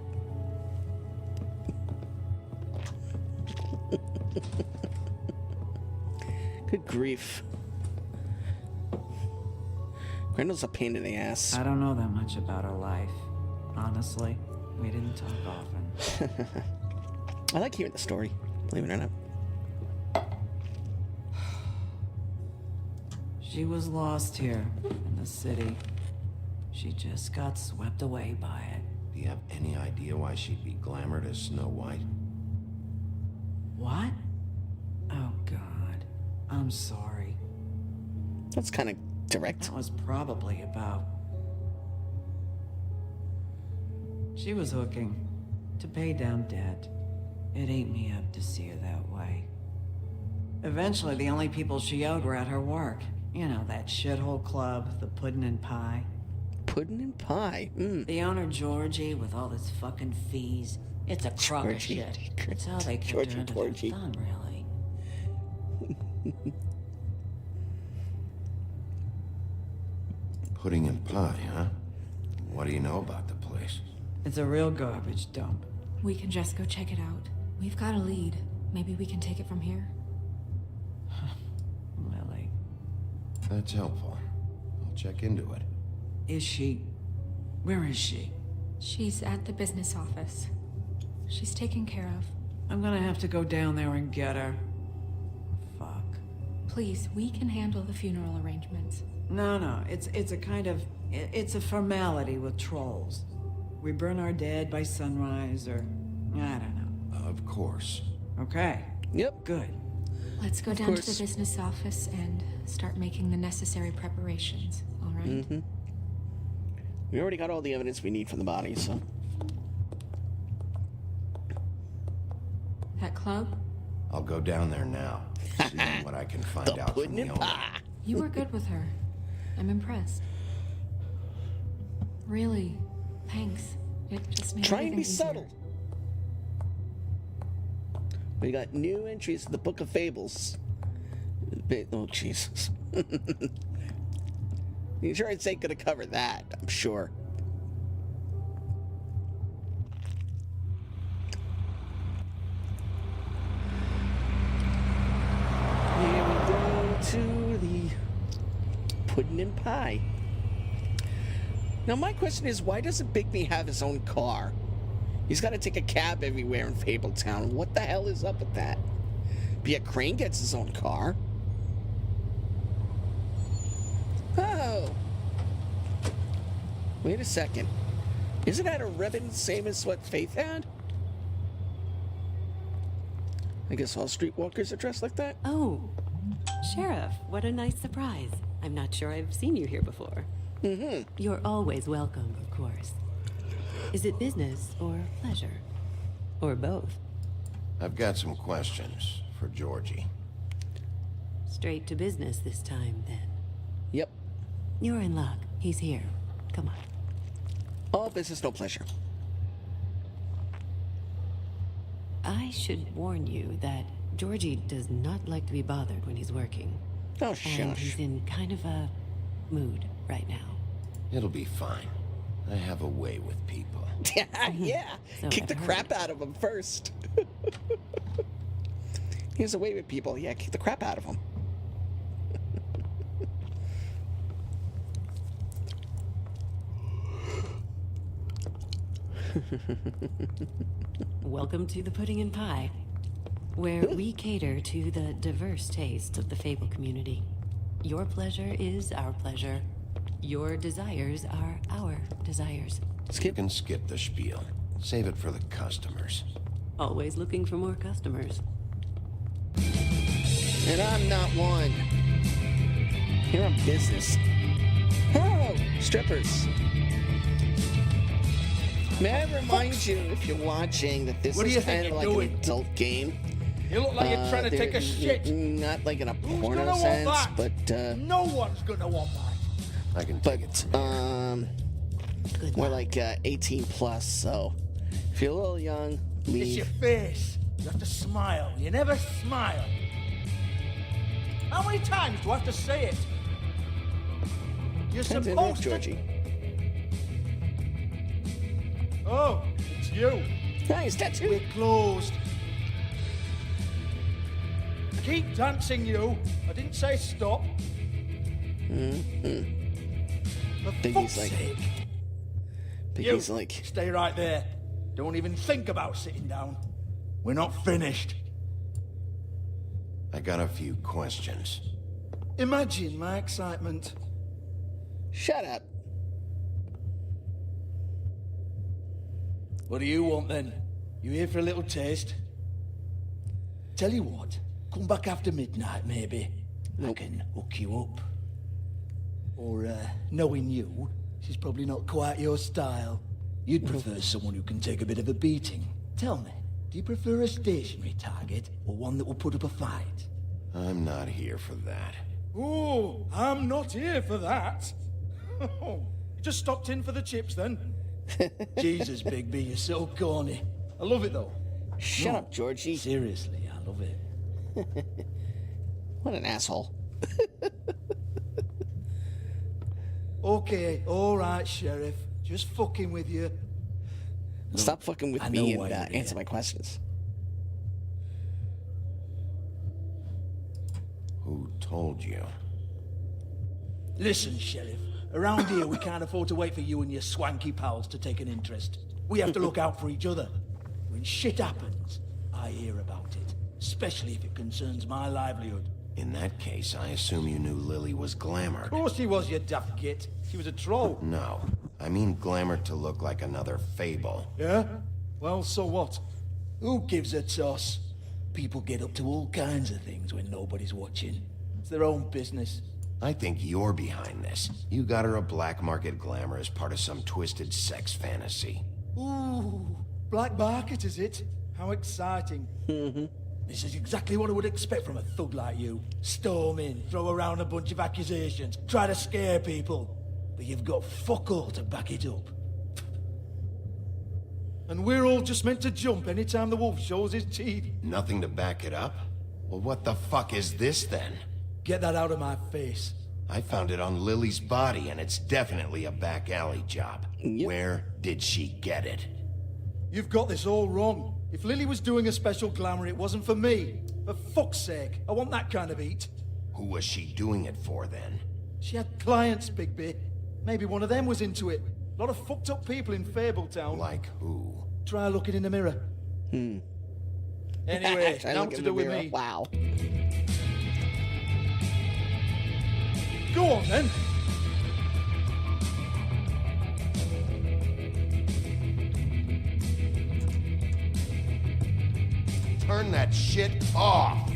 Good grief. Grendel's a pain in the ass. I don't know that much about her life. Honestly, we didn't talk often. I like hearing the story, believe it or not. She was lost here in the city. She just got swept away by it. Do you have any idea why she'd be glamored as Snow White? What? Oh, God. I'm sorry. That's kind of direct. That was probably about... She was hooking to pay down debt. It ate me up to see her that way. Eventually, the only people she owed were at her work. You know, that shithole club, the Puddin' and Pie. Puddin' and Pie? The owner, Georgie, with all his fucking fees. It's a crock of Georgie. shit. That's how they kept Georgie her under Porgy. their thumb, really. Pudding and pie, huh? What do you know about the place? It's a real garbage dump. We can just go check it out. We've got a lead. Maybe we can take it from here. Lily. That's helpful. I'll check into it. Is she... Where is she? She's at the business office. She's taken care of. I'm gonna have to go down there and get her. Fuck. Please, we can handle the funeral arrangements. No, it's a kind of... It's a formality with trolls. We burn our dead by sunrise, or... I don't know. Of course. Okay. Yep. Good. Let's go Of down to course. the business office and start making the necessary preparations, all right? Mm-hmm. We already got all the evidence we need from the body, so... That club? I'll go down there now. See what I can find The out from puddin' the and owner. pie. You were good with her. I'm impressed. Really, thanks. It just made Try and be everything easier. subtle. We got new entries to the Book of Fables. Oh, Jesus. The insurance ain't gonna cover that, I'm sure. Here we go to the Puddin' and Pie. Now, my question is, why doesn't Bigby have his own car? He's got to take a cab everywhere in Fabletown. What the hell is up with that? But yet Crane gets his own car. Oh. Wait a second. Isn't that a ribbon same as what Faith had? I guess all streetwalkers are dressed like that? Oh, Sheriff, what a nice surprise. I'm not sure I've seen you here before. Mm-hmm. You're always welcome, of course. Is it business or pleasure? Or both? I've got some questions for Georgie. Straight to business this time, then. Yep. You're in luck. He's here. Come on. All business, no pleasure. I should warn you that Georgie does not like to be bothered when he's working. Oh, And shush. he's in kind of a mood right now. It'll be fine. I have a way with people. Yeah. So Kick I've the heard. crap out of him first. He has a way with people. Yeah, kick the crap out of him. Welcome to the Pudding and Pie, where we cater to the diverse tastes of the Fable community. Your pleasure is our pleasure. Your desires are our desires. You can skip the spiel. Save it for the customers. Always looking for more customers. And I'm not one. Here on business. Oh, strippers. May I remind you, if you're watching, that this What do is you think kind of you're like doing? an adult game. You look like you're trying to take a shit. Not like in a Who's porno gonna want sense, that? but No one's gonna want that. I can take it. we're like 18 plus, so if you're a little young, It's leave. your face. You have to smile. You never smile. How many times do I have to say it? You're Depends on supposed to... Georgie. Oh, it's you. Nice tattoo. We're closed. Keep dancing, you. I didn't say stop. For Biggie's fuck's like- sake. Biggie's You, like, stay right there. Don't even think about sitting down. We're not finished. I got a few questions. Imagine my excitement. shut up. What do you want then? You here for a little taste? Tell you what, come back after midnight maybe. I can hook you up. Or, knowing you, she's probably not quite your style. You'd prefer someone who can take a bit of a beating. Tell me, do you prefer a stationary target or one that will put up a fight? I'm not here for that. Oh, I'm not here for that. You just stopped in for the chips then? Jesus, Bigby, you're so corny. I love it though. Shut up, Georgie. Seriously, I love it. What an asshole. Okay, alright, Sheriff. Just fucking with you. Stop fucking with I me know and why you're answer here. my questions. Who told you? Listen, Sheriff. Around here, we can't afford to wait for you and your swanky pals to take an interest. We have to look out for each other. When shit happens, I hear about it. Especially if it concerns my livelihood. In that case, I assume you knew Lily was glamored. Of course she was, you daft git. She was a troll. No. I mean glamored to look like another Fable. Yeah? Well, so what? Who gives a toss? People get up to all kinds of things when nobody's watching. It's their own business. I think you're behind this. You got her a black market glamour as part of some twisted sex fantasy. Ooh, black market, is it? How exciting. This is exactly what I would expect from a thug like you. Storm in, throw around a bunch of accusations, try to scare people. But you've got fuck all to back it up. And we're all just meant to jump anytime the wolf shows his teeth. Nothing to back it up? Well, what the fuck is this then? Get that out of my face. I found it on Lily's body, and it's definitely a back alley job. Where did she get it? You've got this all wrong. If Lily was doing a special glamour, it wasn't for me. For fuck's sake, I want that kind of eat. Who was she doing it for, then? She had clients, Bigby. Maybe one of them was into it. A lot of fucked up people in Fabletown. Like who? Try looking in the mirror. Anyway, Try now looking to in do the with mirror. me. Wow. Go on, then. Turn that shit off!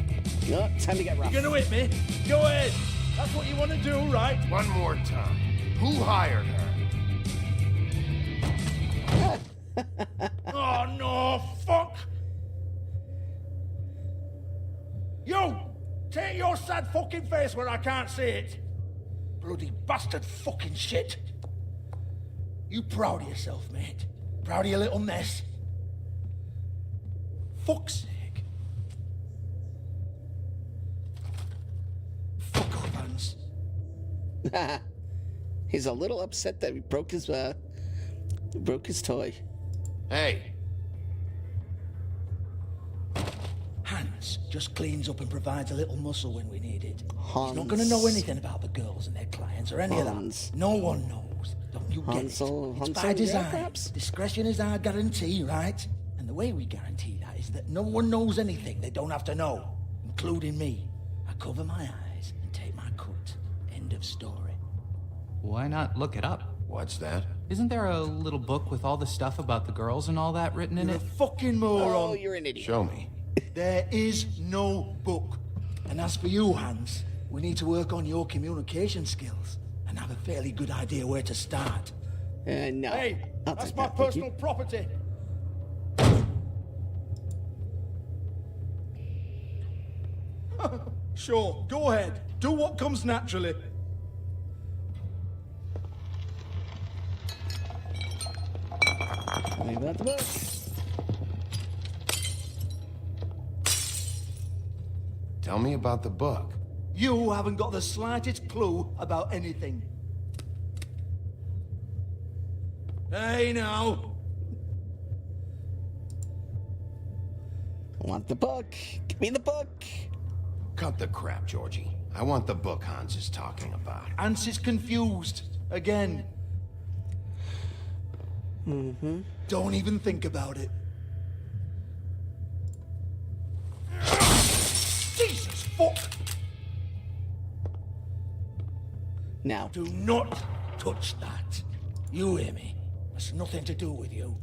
No, time to get rough. You're gonna hit me? Go ahead. That's what you want to do, right? One more time. Who hired her? Oh, no, fuck! You! Take your sad fucking face where I can't see it! Bloody bastard fucking shit! You proud of yourself, mate? Proud of your little mess? fuck's sake. Fuck off, Hans. He's a little upset that he broke his toy. Hey, Hans just cleans up and provides a little muscle when we need it. Hans. He's not going to know anything about the girls and their clients or any of Hans. that. No one knows. Don't you get Hansel- it? It's Hansel, by yeah, design. perhaps? Discretion is our guarantee, right? And the way we guarantee that is that no one knows anything they don't have to know, including me. I cover my eyes and take my cut. End of story. Why not look it up? what's that? Isn't there a little book with all the stuff about the girls and all that written in You're it? a fucking moron. Oh, you're an idiot. Show me. There is no book. And as for you, Hans, we need to work on your communication skills and have a fairly good idea where to start. No. Hey, I'll that's take my that, thank personal you. property. Sure, go ahead. Do what comes naturally. Tell me about the book. Tell me about the book. You haven't got the slightest clue about anything. Hey, now. I want the book. Give me the book. Cut the crap, Georgie. I want the book Hans is talking about. Hans is confused. Again. Mm-hmm. Don't even think about it. Jesus fuck! Now. Do not touch that. You hear me? That's nothing to do with you.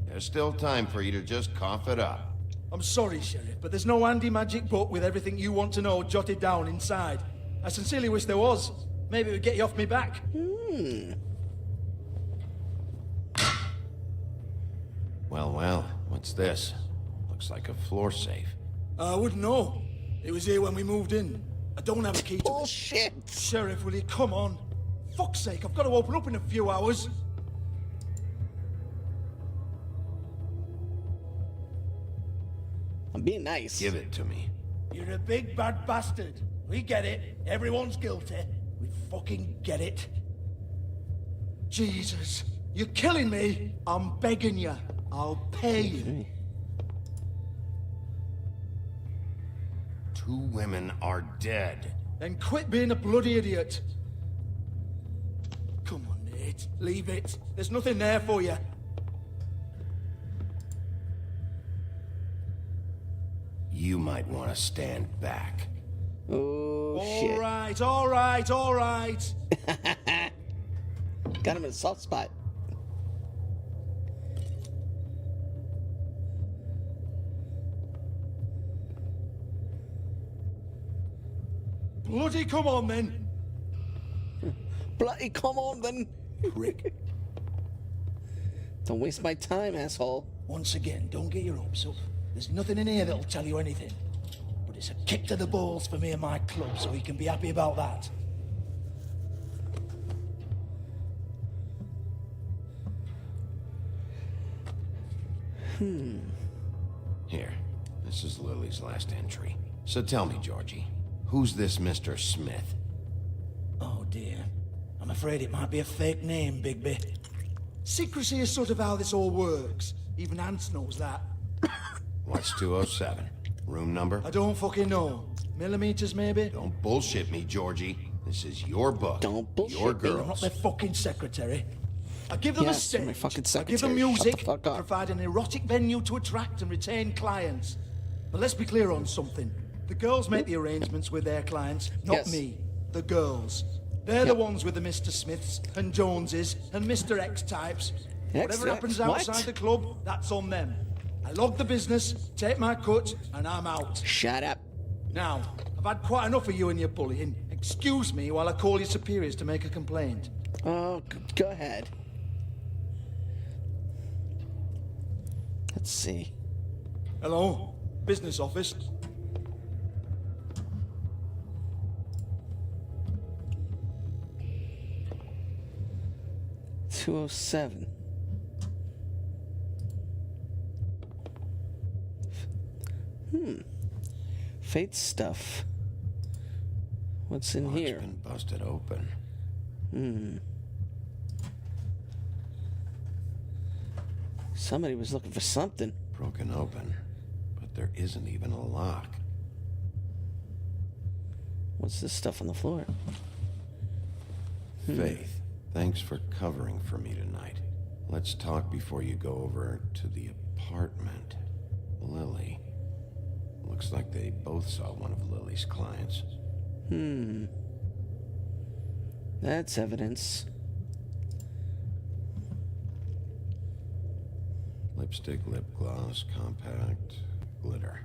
There's still time for you to just cough it up. I'm sorry, Sheriff, but there's no handy magic book with everything you want to know jotted down inside. I sincerely wish there was. Maybe it would get you off me back. Well, what's this? Looks like a floor safe. I wouldn't know. It was here when we moved in. I don't have a key to it. Bullshit! Sheriff, will you come on? Fuck's sake, I've got to open up in a few hours. I'm being nice. Give it to me. You're a big bad bastard. We get it. Everyone's guilty. We fucking get it. Jesus, you're killing me. I'm begging you. I'll pay you. Two women are dead. Then quit being a bloody idiot. Come on, Nate. Leave it. There's nothing there for you. You might want to stand back. Oh, shit. All right. Got him in a soft spot. Bloody come on, then. Bloody come on, then. Prick. Don't waste my time, asshole. Once again, don't get your hopes up. There's nothing in here that'll tell you anything. But it's a kick to the balls for me and my club, so he can be happy about that. Here, this is Lily's last entry. So tell me, Georgie, who's this Mr. Smith? Oh dear. I'm afraid it might be a fake name, Bigby. Secrecy is sort of how this all works. Even Hans knows that. What's 207? Room number? I don't fucking know. Millimeters, maybe? Don't bullshit me, Georgie. This is your book. Don't bullshit your me. girls. I'm not their fucking secretary. I give them Yes, a you're my stage. fucking I give them secretary. Shut the music. fuck up. Provide an erotic venue to attract and retain clients. But let's be clear on something. The girls make the arrangements with their clients, not Yes. me. The girls. They're the ones with the Mr. Smiths and Joneses and Mr. X types. Whatever happens what? outside the club, that's on them. I log the business, take my cut, and I'm out. Shut up. Now, I've had quite enough of you and your bullying. Excuse me while I call your superiors to make a complaint. Oh, go ahead. Let's see. Hello? Business office? $207. Fate stuff. What's in Lock's here? been busted open. Somebody was looking for something. Broken open, but there isn't even a lock. What's this stuff on the floor? Faith, thanks for covering for me tonight. Let's talk before you go over to the apartment. Lily. Looks like they both saw one of Lily's clients. That's evidence. Lipstick, lip gloss, compact, glitter.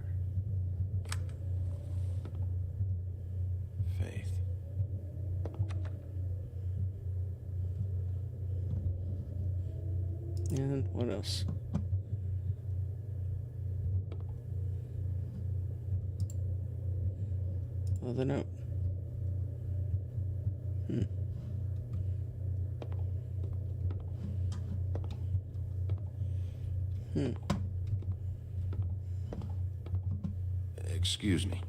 Faith. And what else? Another note. Excuse me.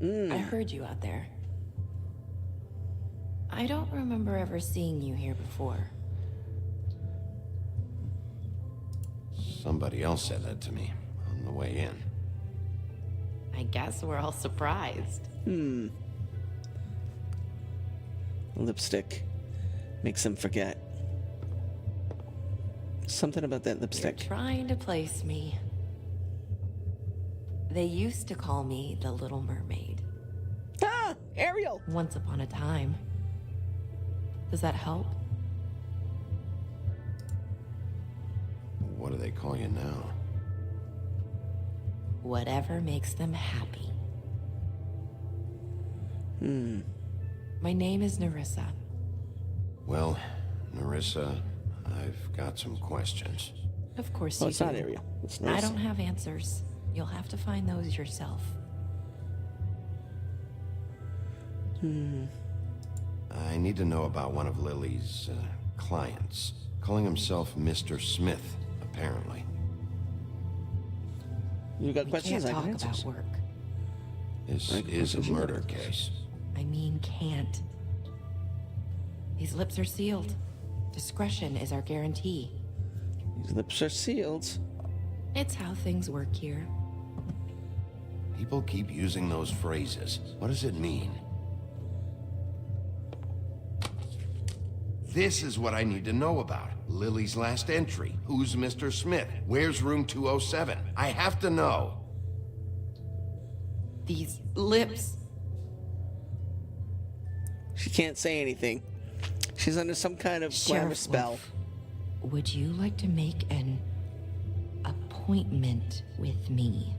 I heard you out there. I don't remember ever seeing you here before. Somebody else said that to me on the way in. I guess we're all surprised. Lipstick makes them forget. Something about that lipstick. You're trying to place me. They used to call me the Little Mermaid. Ah! Ariel! Once upon a time. Does that help? What do they call you now? Whatever makes them happy. My name is Nerissa. Well, Nerissa, I've got some questions. Of course Oh, you it's do. not Ariel. It's I Nerissa. don't have answers. You'll have to find those yourself. I need to know about one of Lily's clients. Calling himself Mr. Smith, apparently. You got We questions? can't I can talk answer. about work. This Right, is a questions you murder got. case. I mean, can't. These lips are sealed. Discretion is our guarantee. These lips are sealed. It's how things work here. People keep using those phrases. What does it mean? This is what I need to know about. Lily's last entry. Who's Mr. Smith? Where's room 207? I have to know. These lips. She can't say anything. She's under some kind of glamour Sheriff spell. Wolf, would you like to make an appointment with me?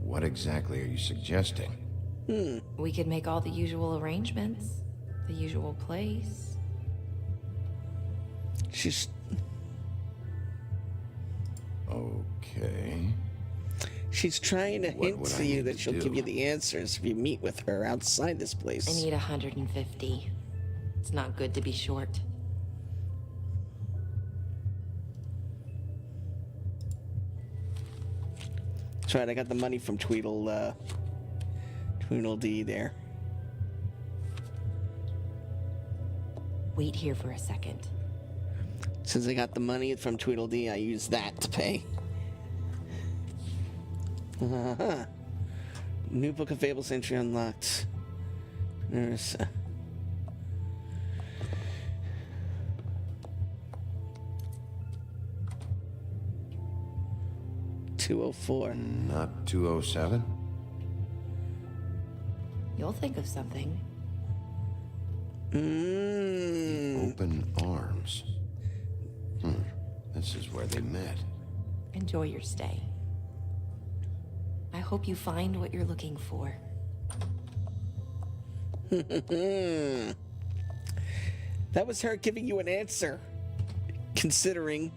What exactly are you suggesting? We could make all the usual arrangements. The usual place. She's Okay. she's trying to What hint would I to you need that to she'll do? give you the answers if you meet with her outside this place. I need 150. It's not good to be short. That's right, I got the money from Tweedledee there. Wait here for a second. Since I got the money from Tweedledee, I used that to pay. New Book of Fables entry unlocked. There's 204. Not 207? You'll think of something. Open arms. This is where they met. Enjoy your stay. I hope you find what you're looking for. That was her giving you an answer. Considering.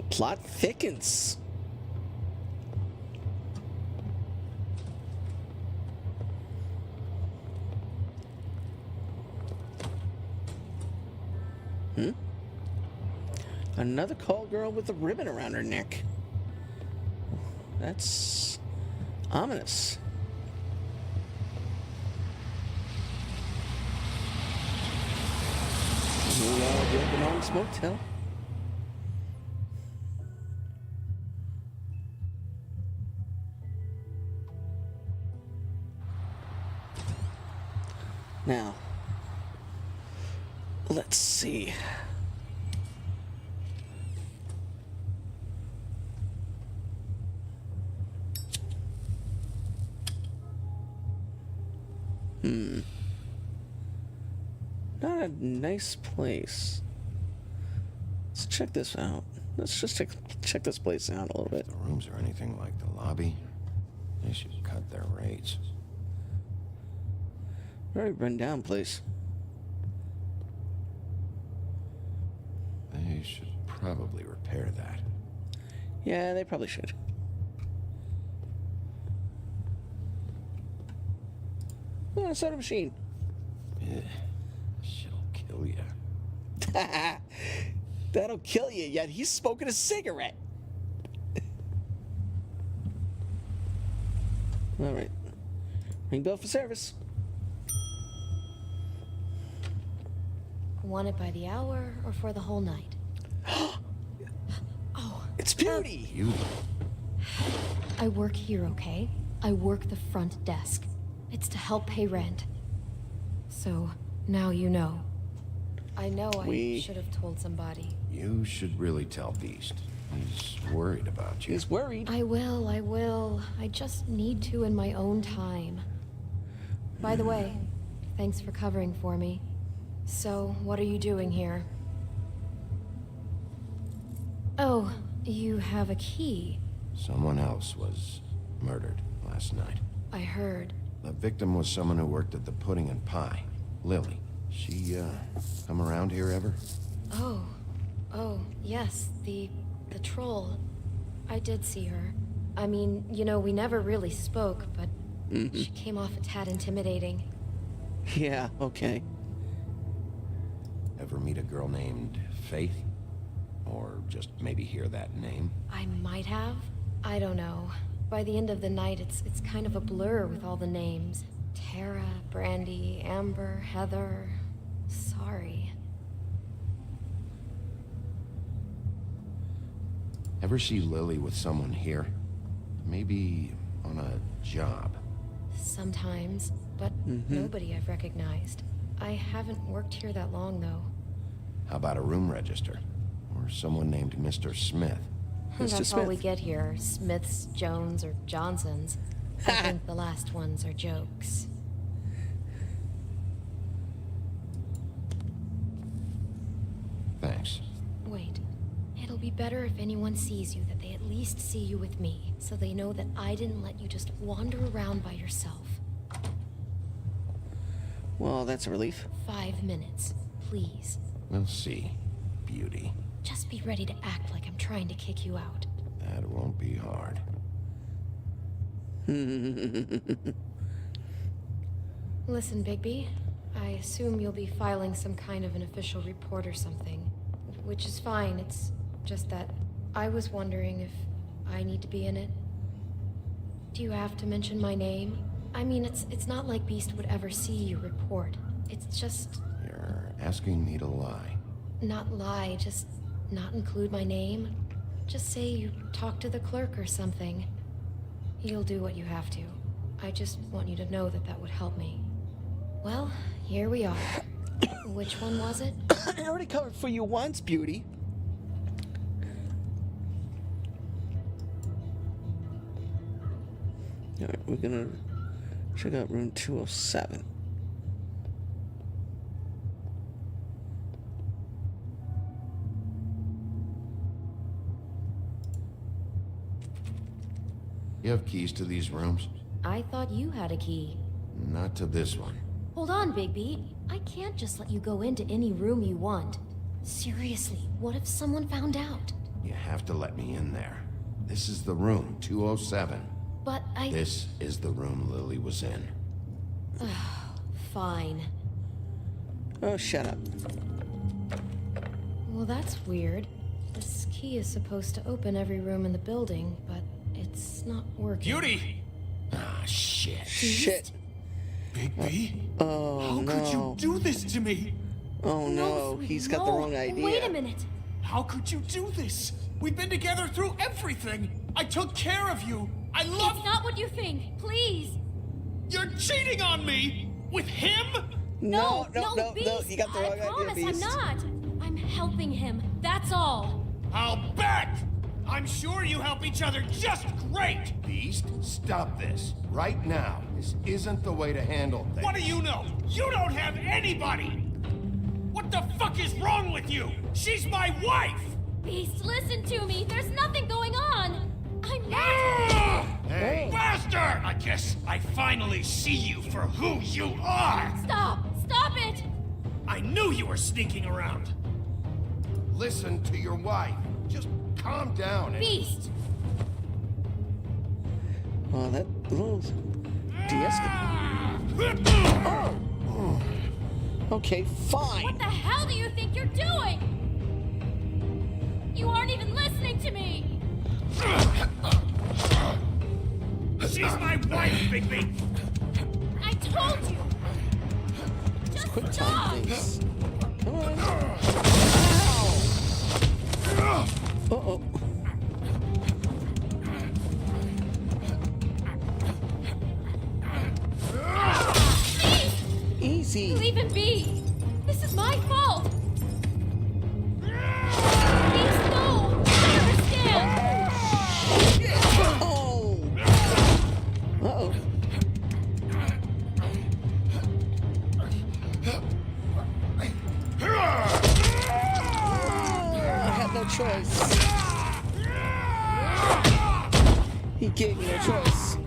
Plot thickens. Another call girl with a ribbon around her neck. That's ominous. We are the Economics Motel. Now, let's see. Not a nice place. Let's check this out. Let's just check this place out a little bit. If the rooms are anything like the lobby, they should cut their rates. Very run down place. They should probably repair that. Yeah, they probably should. Oh, a soda machine. Yeah, shit'll kill you. That'll kill you, yet he's smoking a cigarette. All right. Ring bell for service. Want it by the hour or for the whole night? Oh. It's Beauty! Beauty? I work here, okay? I work the front desk. It's to help pay rent. So, now you know. I know I should have told somebody. You should really tell Beast. He's worried about you. He's worried. I will. I just need to in my own time. By the way, thanks for covering for me. So, what are you doing here? Oh, you have a key. Someone else was murdered last night. I heard. The victim was someone who worked at the Pudding and Pie. Lily. She, come around here ever? Oh, yes, the troll. I did see her. I mean, you know, we never really spoke, but she came off a tad intimidating. Yeah, okay. Ever meet a girl named Faith? Or just maybe hear that name? I might have. I don't know. By the end of the night, it's kind of a blur with all the names. Tara, Brandy, Amber, Heather. Sorry. Ever see Lily with someone here? Maybe on a job? Sometimes, but nobody I've recognized. I haven't worked here that long, though. How about a room register? Or someone named Mr. Smith? That's all we get here. Smiths, Jones, or Johnsons. I think the last ones are jokes. Thanks. Wait. It'll be better if anyone sees you that they at least see you with me, so they know that I didn't let you just wander around by yourself. Well, that's a relief. 5 minutes, please. We'll see, Beauty. Just be ready to act like I'm trying to kick you out. That won't be hard. Listen, Bigby. I assume you'll be filing some kind of an official report or something. Which is fine, it's just that I was wondering if I need to be in it. Do you have to mention my name? I mean, it's not like Beast would ever see your report. It's just... You're asking me to lie. Not lie, just not include my name. Just say you talked to the clerk or something. You'll do what you have to. I just want you to know that that would help me. Well, here we are. Which one was it? I already covered for you once, Beauty. Alright, we're gonna check out room 207. You have keys to these rooms? I thought you had a key. Not to this one. Hold on, Bigby. I can't just let you go into any room you want. Seriously, what if someone found out? You have to let me in there. This is the room, 207. But This is the room Lily was in. Fine. Oh, shut up. Well, that's weird. This key is supposed to open every room in the building, but it's not working. Beauty! Ah, shit. Shit. Bigby? Oh, How no. could you do this to me? Oh, no. sweetie, He's got the no. wrong idea. Wait a minute. How could you do this? We've been together through everything. I took care of you. I love... It's not what you think. Please. You're cheating on me! With him? No, Beast. you got the wrong idea, I promise Beast. I'm not. I'm helping him. That's all. I'll bet! I'm sure you help each other just great! Beast, stop this. Right now. This isn't the way to handle things. What do you know? You don't have anybody! What the fuck is wrong with you? She's my wife! Beast, listen to me. There's nothing going on. I'm not. Hey, bastard! I guess I finally see you for who you are! Stop. Stop it. I knew you were sneaking around. Listen to your wife. Just calm down and... Beast. Well, that little de-escalate. Oh. Okay, fine. What the hell do you think you're doing? You aren't even listening to me. She's my wife, Bigby. I told you. Just stop. Come on. Uh-oh. Easy. Leave him be. This is my fault. Beast, no. I understand. Oh. Uh-oh. I had no choice. He gave me no choice.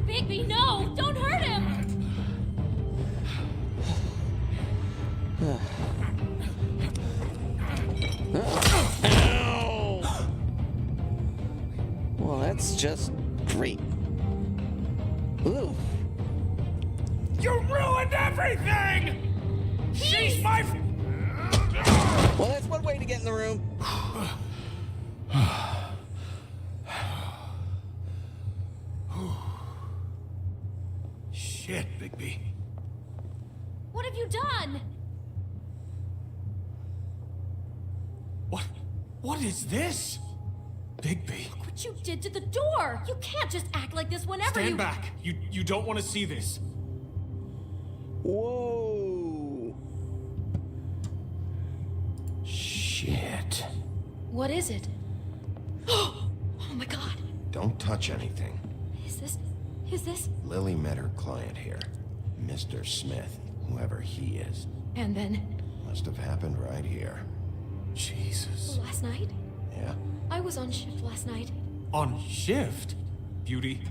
Bigby, no. Don't hurt him. Ow. Well, that's just great. Ooh. You ruined everything! She's my... Well, that's one way to get in the room. Shit, Bigby. What have you done? What is this? Bigby. Look what you did to the door. You can't just act like this whenever Stand back. You don't want to see this. Whoa. Shit. What is it? Oh my god. Don't touch anything. Is this... Lily met her client here. Mr. Smith, whoever he is. And then... Must have happened right here. Jesus. Last night? Yeah? I was on shift last night. On shift? Beauty.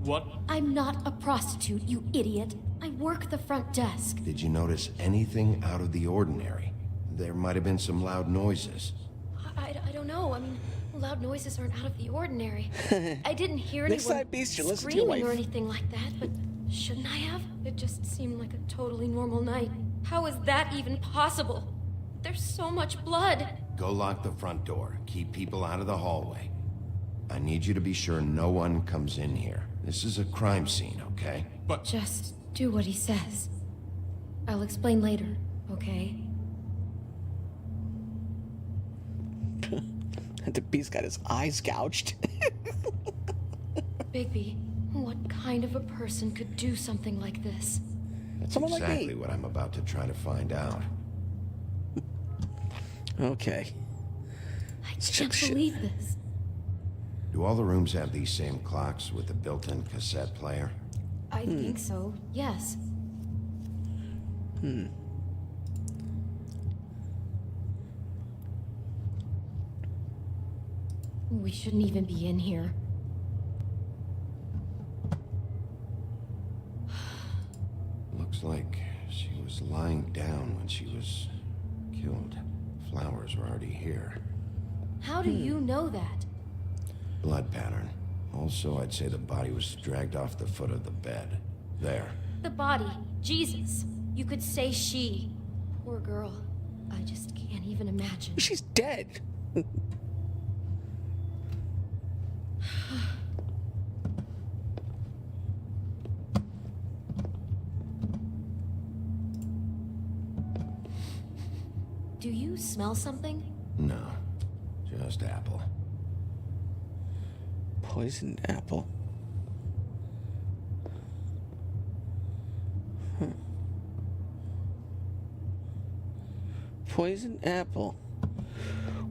What? I'm not a prostitute, you idiot. I work the front desk. Did you notice anything out of the ordinary? There might have been some loud noises. I don't know. I mean, loud noises aren't out of the ordinary. I didn't hear Next anyone time, Beast, you listen to your screaming or wife. anything like that, but shouldn't I have? It just seemed like a totally normal night. How is that even possible? There's so much blood. Go lock the front door. Keep people out of the hallway. I need you to be sure no one comes in here. This is a crime scene, okay? But... Just do what he says. I'll explain later, okay? The Beast got his eyes gouged. Bigby, what kind of a person could do something like this? That's Someone like exactly me. what I'm about to try to find out. Okay. I check can't shit. believe this. Do all the rooms have these same clocks with the built-in cassette player? I think so, yes. We shouldn't even be in here. Looks like she was lying down when she was killed. Flowers were already here. How do you know that? Blood pattern. Also, I'd say the body was dragged off the foot of the bed. There. The body. Jesus. You could say she. Poor girl. I just can't even imagine. She's dead. Do you smell something? No, just apple. Poisoned apple. Poisoned apple.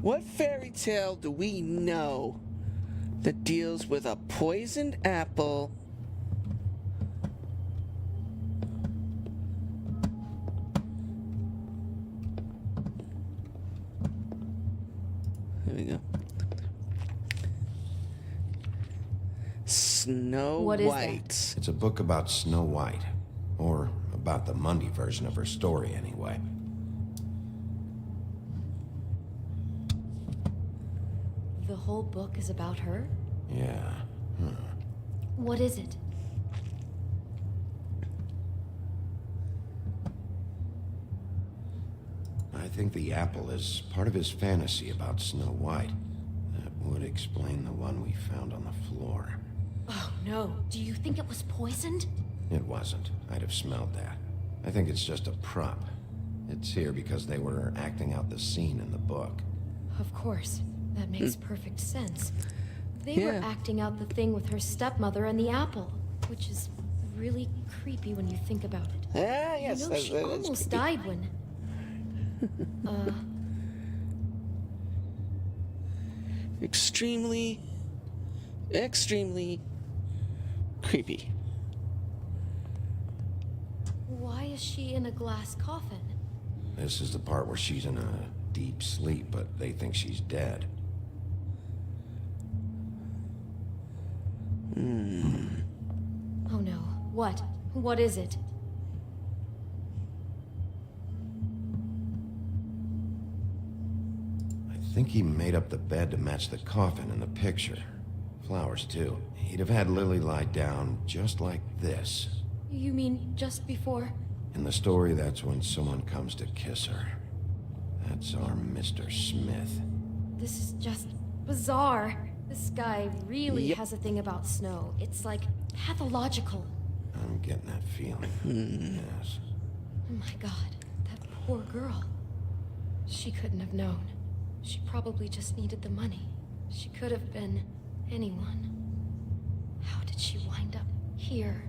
What fairy tale do we know that deals with a poisoned apple? There we go. Snow What is White. It's a book about Snow White. Or about the Mundy version of her story, anyway. The whole book is about her? Yeah. Huh. What is it? I think the apple is part of his fantasy about Snow White. That would explain the one we found on the floor. Oh no. Do you think it was poisoned? It wasn't. I'd have smelled that. I think it's just a prop. It's here because they were acting out the scene in the book. Of course. That makes perfect sense. They were acting out the thing with her stepmother and the apple, which is really creepy when you think about it. Ah, yes. You know, she almost died when... Extremely creepy. Why is she in a glass coffin? This is the part where she's in a deep sleep, but they think she's dead. Oh no. What? What is it? I think he made up the bed to match the coffin in the picture. Flowers, too. He'd have had Lily lie down just like this. You mean just before? In the story, that's when someone comes to kiss her. That's our Mr. Smith. This is just bizarre. This guy really has a thing about snow. It's like pathological. I'm getting that feeling. Yes. Oh my god, that poor girl. She couldn't have known. She probably just needed the money. She could have been anyone. How did she wind up here?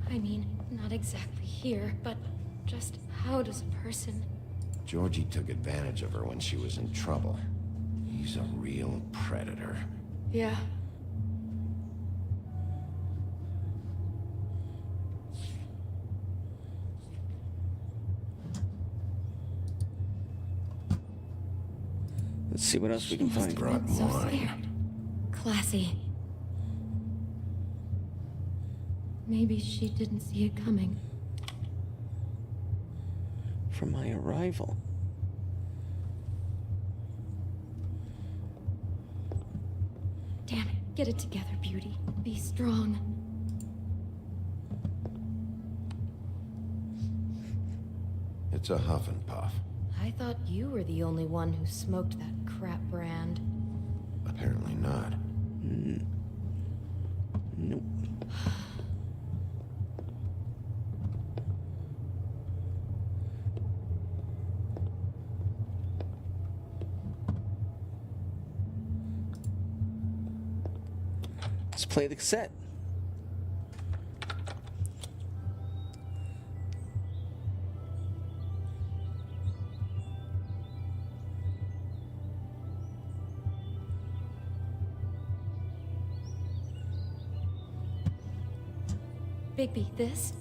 I mean, not exactly here, but just how does a person... Georgie took advantage of her when she was in trouble. He's a real predator. Yeah. Let's see what else we can find. Brought wine. Classy. Maybe she didn't see it coming. From my arrival. Damn it, get it together, Beauty. Be strong. It's a huff and puff. I thought you were the only one who smoked that crap brand. Apparently not. Nope. Let's play the cassette. Bigby, this?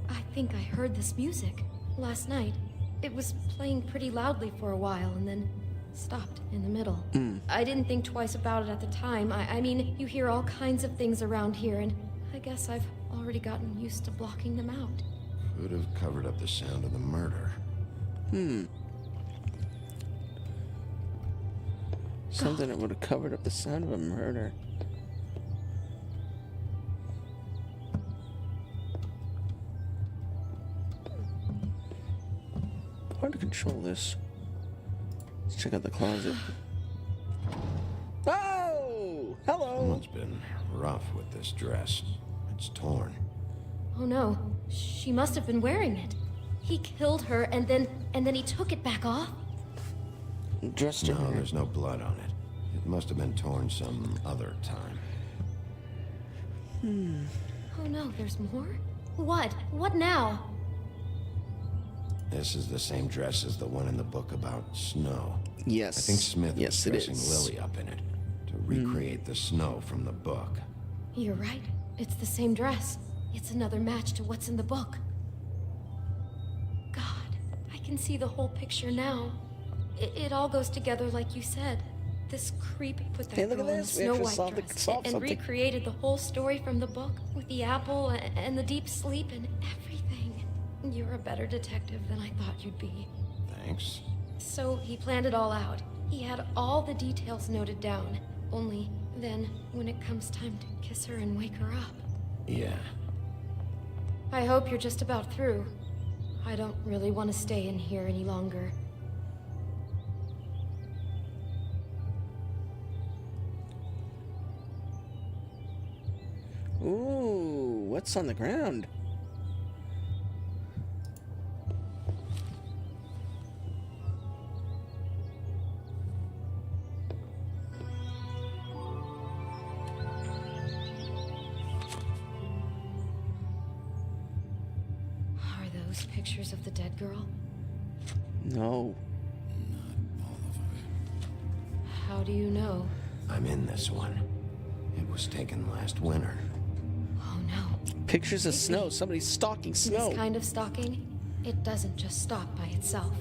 I think I heard this music last night. It was playing pretty loudly for a while and then stopped in the middle. I didn't think twice about it at the time. I mean, you hear all kinds of things around here, and I guess I've already gotten used to blocking them out. Could have covered up the sound of the murder. Something that would have covered up the sound of a murder. hard to control this. Let's check out the closet. Oh! Hello! Someone's been rough with this dress. It's torn. Oh no, she must have been wearing it. He killed her and then he took it back off? Dressed her. No, there's no blood on it. It must have been torn some other time. Oh no, there's more? What? What now? This is the same dress as the one in the book about snow. Yes. I think Smith was it dressing is. Lily up in it to recreate the snow from the book. You're right. It's the same dress. It's another match to what's in the book. God, I can see the whole picture now. It all goes together like you said. This creep put that Hey, look at girl in a this. We Snow actually White solved dress solved and something. recreated the whole story from the book with the apple and the deep sleep and everything. You're a better detective than I thought you'd be. Thanks. So he planned it all out. He had all the details noted down. Only then, when it comes time to kiss her and wake her up. Yeah. I hope you're just about through. I don't really want to stay in here any longer. Ooh, what's on the ground? Are those pictures of the dead girl? No. How do you know? I'm in this one. It was taken last winter. Oh no. Pictures of snow. Somebody's stalking snow. This kind of stalking, it doesn't just stop by itself.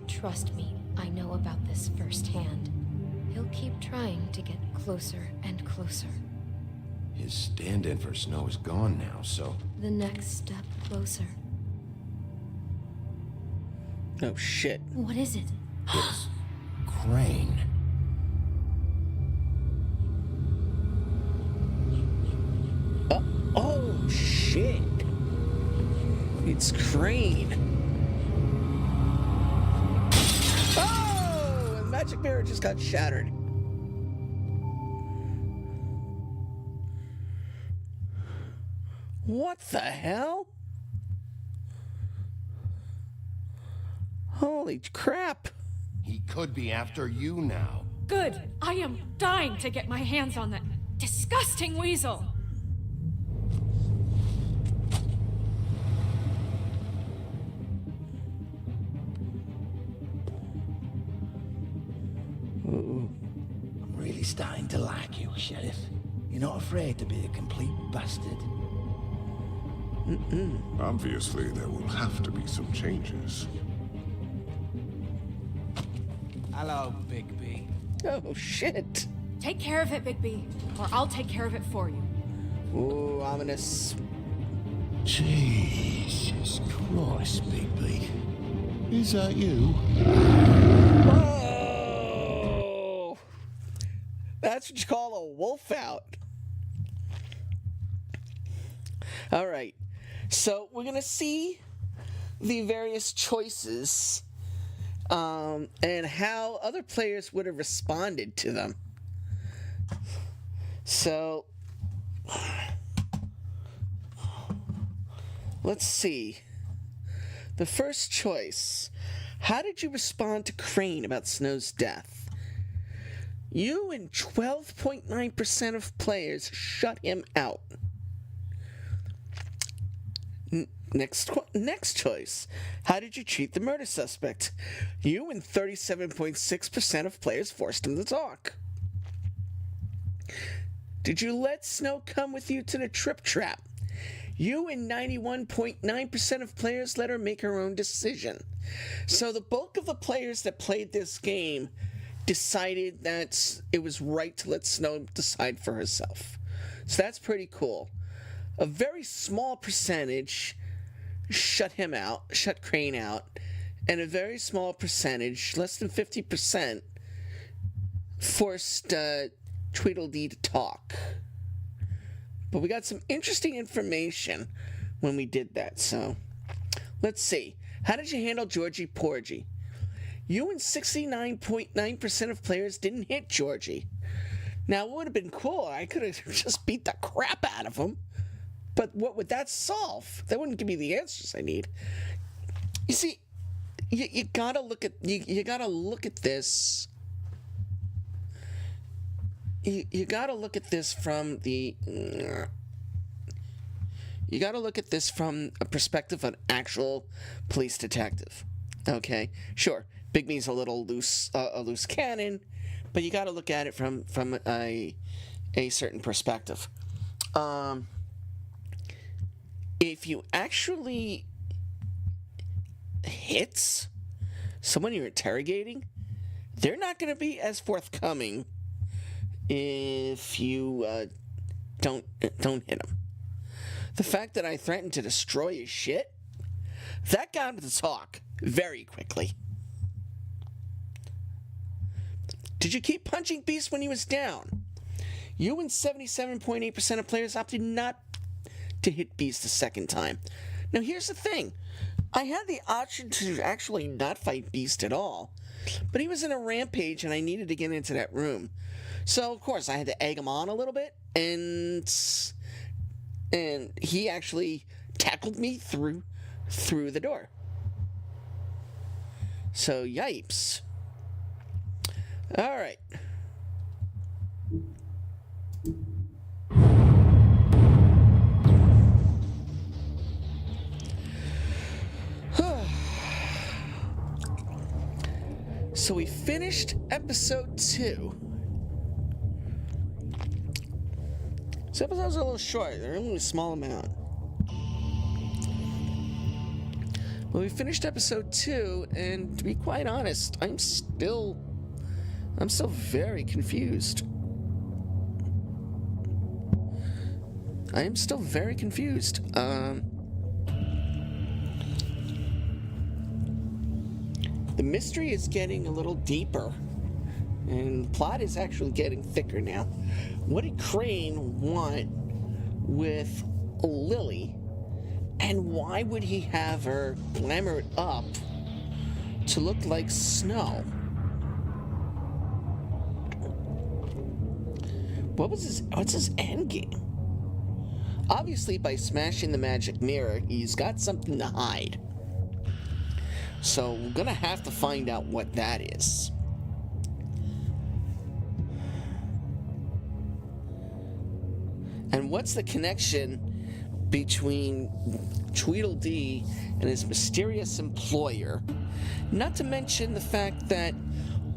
Trust me, I know about this firsthand. He'll keep trying to get closer and closer. His stand-in for snow is gone now, so... The next step closer. Oh, shit. What is it? It's Crane. Oh, shit. It's Crane. Oh! The magic mirror just got shattered. What the hell? Holy crap. He could be after you now. Good. I am dying to get my hands on that disgusting weasel. I'm really starting to like you, Sheriff. You're not afraid to be a complete bastard. Obviously, there will have to be some changes. Hello, Bigby. Oh, shit. Take care of it, Bigby, or I'll take care of it for you. Ooh, ominous. Jesus Christ, Bigby. Is that you? Whoa! That's what you call a wolf out. All right. So we're going to see the various choices and how other players would have responded to them. So let's see. The first choice. How did you respond to Crane about Snow's death? You and 12.9% of players shut him out. Next choice. How did you treat the murder suspect? You and 37.6% of players forced him to talk. Did you let Snow come with you to the trip trap? You and 91.9% of players let her make her own decision. So the bulk of the players that played this game decided that it was right to let Snow decide for herself. So that's pretty cool. A very small percentage shut Crane out, and a very small percentage, less than 50%, forced Tweedledee to talk. But we got some interesting information when we did that, so let's see. How did you handle Georgie Porgy? You and 69.9% of players didn't hit Georgie. Now, it would have been cool. I could have just beat the crap out of him. But what would that solve? That wouldn't give me the answers I need. You see, you gotta look at you gotta look at this. You gotta look at this from the. You gotta look at this from a perspective of an actual police detective. Okay, sure. Bigby's a little loose, a loose cannon, but you got to look at it from a certain perspective. If you actually hit someone you're interrogating, they're not going to be as forthcoming if you don't hit them. The fact that I threatened to destroy his shit, that got him to talk very quickly. Did you keep punching Beast when he was down? You and 77.8% of players opted not to hit Beast the second time. Now here's the thing. I had the option to actually not fight Beast at all, but he was in a rampage and I needed to get into that room. So of course I had to egg him on a little bit, and he actually tackled me through the door. So yipes. All right. So we finished episode 2. This episode's a little short. They're only a small amount. Well, we finished episode 2, and to be quite honest, I'm still very confused. I am still very confused. The mystery is getting a little deeper, and the plot is actually getting thicker now. What did Crane want with Lily, and why would he have her glamour it up to look like snow? What's his end game? Obviously, by smashing the magic mirror, he's got something to hide. So we're gonna have to find out what that is. And what's the connection between Tweedledee and his mysterious employer? Not to mention the fact that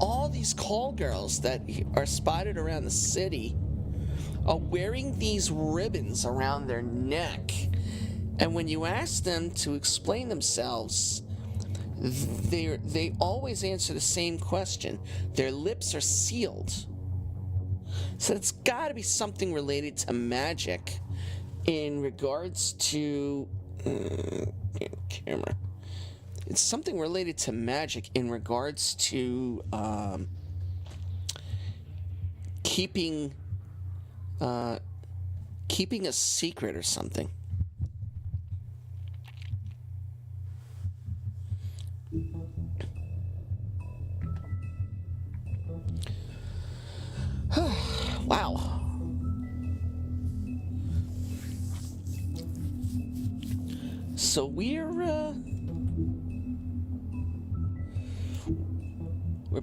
all these call girls that are spotted around the city are wearing these ribbons around their neck. And when you ask them to explain themselves, they always answer the same question. Their lips are sealed. So it's got to be something related to magic in regards to... camera. It's something related to magic in regards to keeping a secret or something. Wow. So we're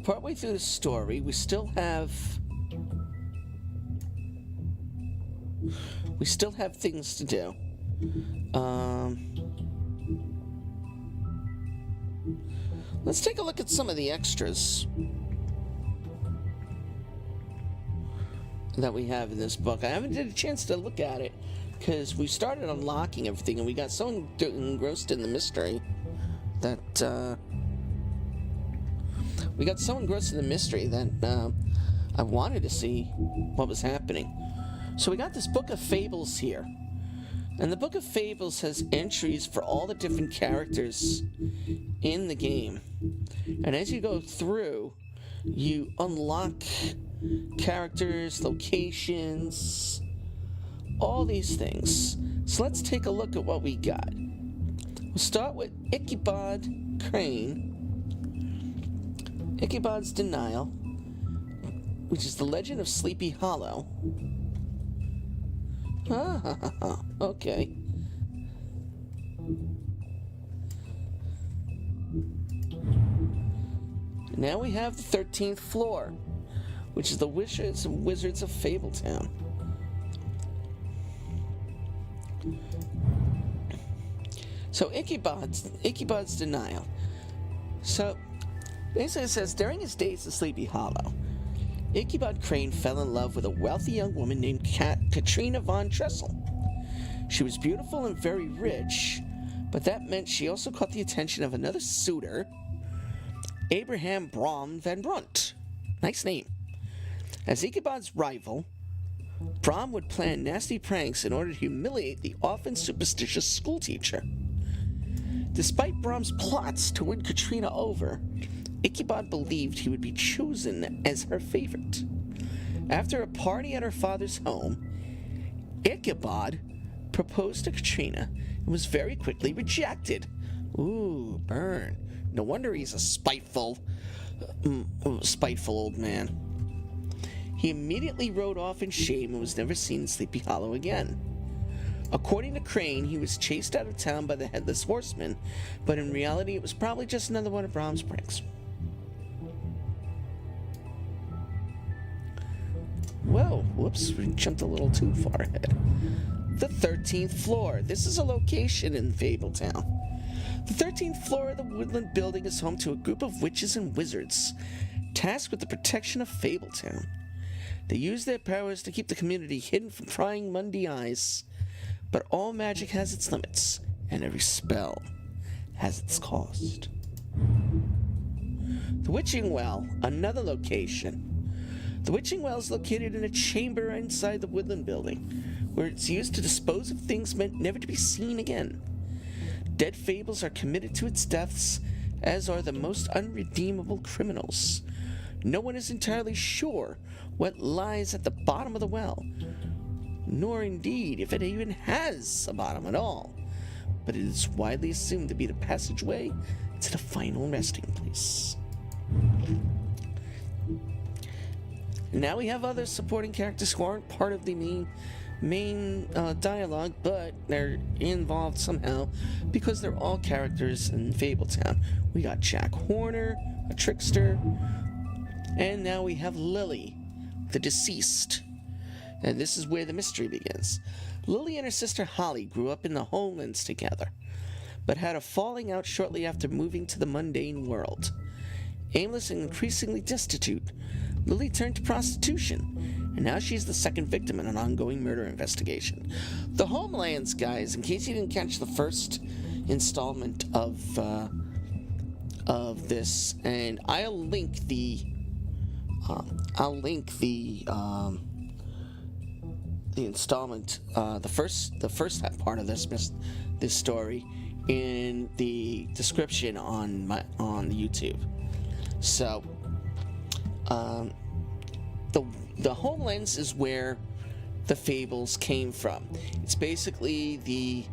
partway through the story. We still have things to do. Let's take a look at some of the extras that we have in this book. I haven't had a chance to look at it because we started unlocking everything and we got so engrossed in the mystery that I wanted to see what was happening. So we got this book of fables here, and the book of fables has entries for all the different characters in the game, and as you go through, you unlock characters, locations, all these things. So let's take a look at what we got. We'll start with Ichabod Crane. Ichabod's Denial, which is the legend of Sleepy Hollow. Okay. Now we have the 13th floor, which is the Wizards and Wizards of Fabletown. So Ichabod's Denial. So basically it says, during his days in Sleepy Hollow, Ichabod Crane fell in love with a wealthy young woman named Katrina von Tressel. She was beautiful and very rich, but that meant she also caught the attention of another suitor, Abraham Brom van Brunt. Nice name. As Ichabod's rival, Brom would plan nasty pranks in order to humiliate the often superstitious schoolteacher. Despite Brom's plots to win Katrina over, Ichabod believed he would be chosen as her favorite. After a party at her father's home, Ichabod proposed to Katrina and was very quickly rejected. Ooh, burn. No wonder he's a spiteful old man. He immediately rode off in shame and was never seen in Sleepy Hollow again. According to Crane, he was chased out of town by the Headless Horseman, but in reality it was probably just another one of Brom's pranks. Whoa, whoops, we jumped a little too far ahead. The 13th floor. This is a location in Fabletown. The 13th floor of the Woodland Building is home to a group of witches and wizards, tasked with the protection of Fabletown. They use their powers to keep the community hidden from prying Monday eyes. But all magic has its limits, and every spell has its cost. The Witching Well, another location. The Witching Well is located in a chamber inside the Woodland Building, where it's used to dispose of things meant never to be seen again. Dead fables are committed to its depths, as are the most unredeemable criminals. No one is entirely sure what lies at the bottom of the well, nor indeed if it even has a bottom at all, but it is widely assumed to be the passageway to the final resting place. Now we have other supporting characters who aren't part of the main dialogue, but they're involved somehow because they're all characters in Fabletown. We got Jack Horner, a trickster, and now we have Lily, the deceased. And this is where the mystery begins. Lily and her sister Holly grew up in the Homelands together, but had a falling out shortly after moving to the mundane world. Aimless and increasingly destitute, Lily turned to prostitution, and now she's the second victim in an ongoing murder investigation. The Homelands, guys, in case you didn't catch the first installment of this, and I'll link the installment, the first part of this story in the description on YouTube. So, the Homelands is where the fables came from. It's basically the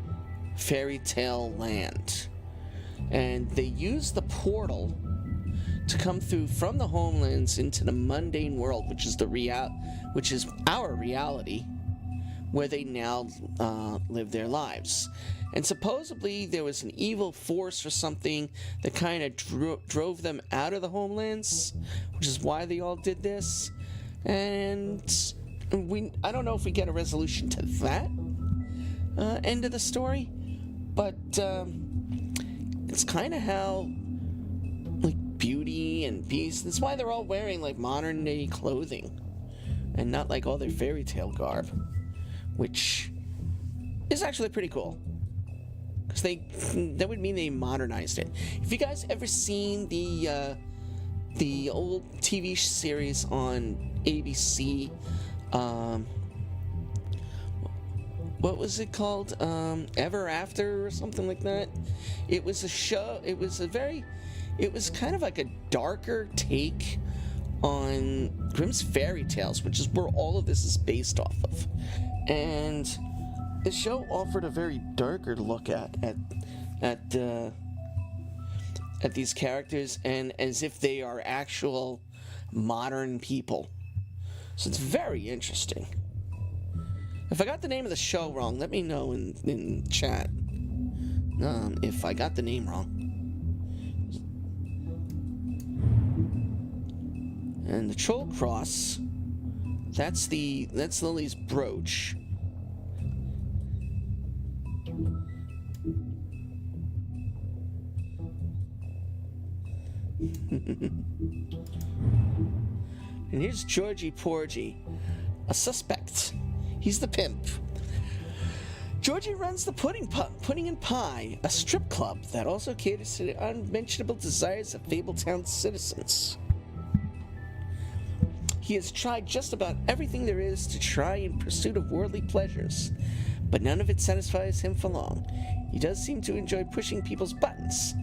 fairy tale land, and they use the portal to come through from the Homelands into the mundane world, which is our reality, where they now live their lives. And supposedly there was an evil force or something that kind of drove them out of the Homelands, which is why they all did this. And I don't know if we get a resolution to that end of the story, but it's kind of how Beauty and Beast. That's why they're all wearing modern day clothing and not all their fairy tale garb, which is actually pretty cool, because that would mean they modernized it. If you guys ever seen the old TV series on ABC, what was it called? Ever After or something like that? It was a show. It was kind of like a darker take on Grimm's fairy tales, which is where all of this is based off of. And the show offered a very darker look at at these characters and as if they are actual modern people. So it's very interesting. If I got the name of the show wrong, let me know in chat. If I got the name wrong. And the Troll Cross, that's Lily's brooch. And here's Georgie Porgy, a suspect. He's the pimp. Georgie runs the Pudding and Pie, a strip club that also caters to the unmentionable desires of Fabletown citizens. He has tried just about everything there is to try in pursuit of worldly pleasures, but none of it satisfies him for long. He does seem to enjoy pushing people's buttons.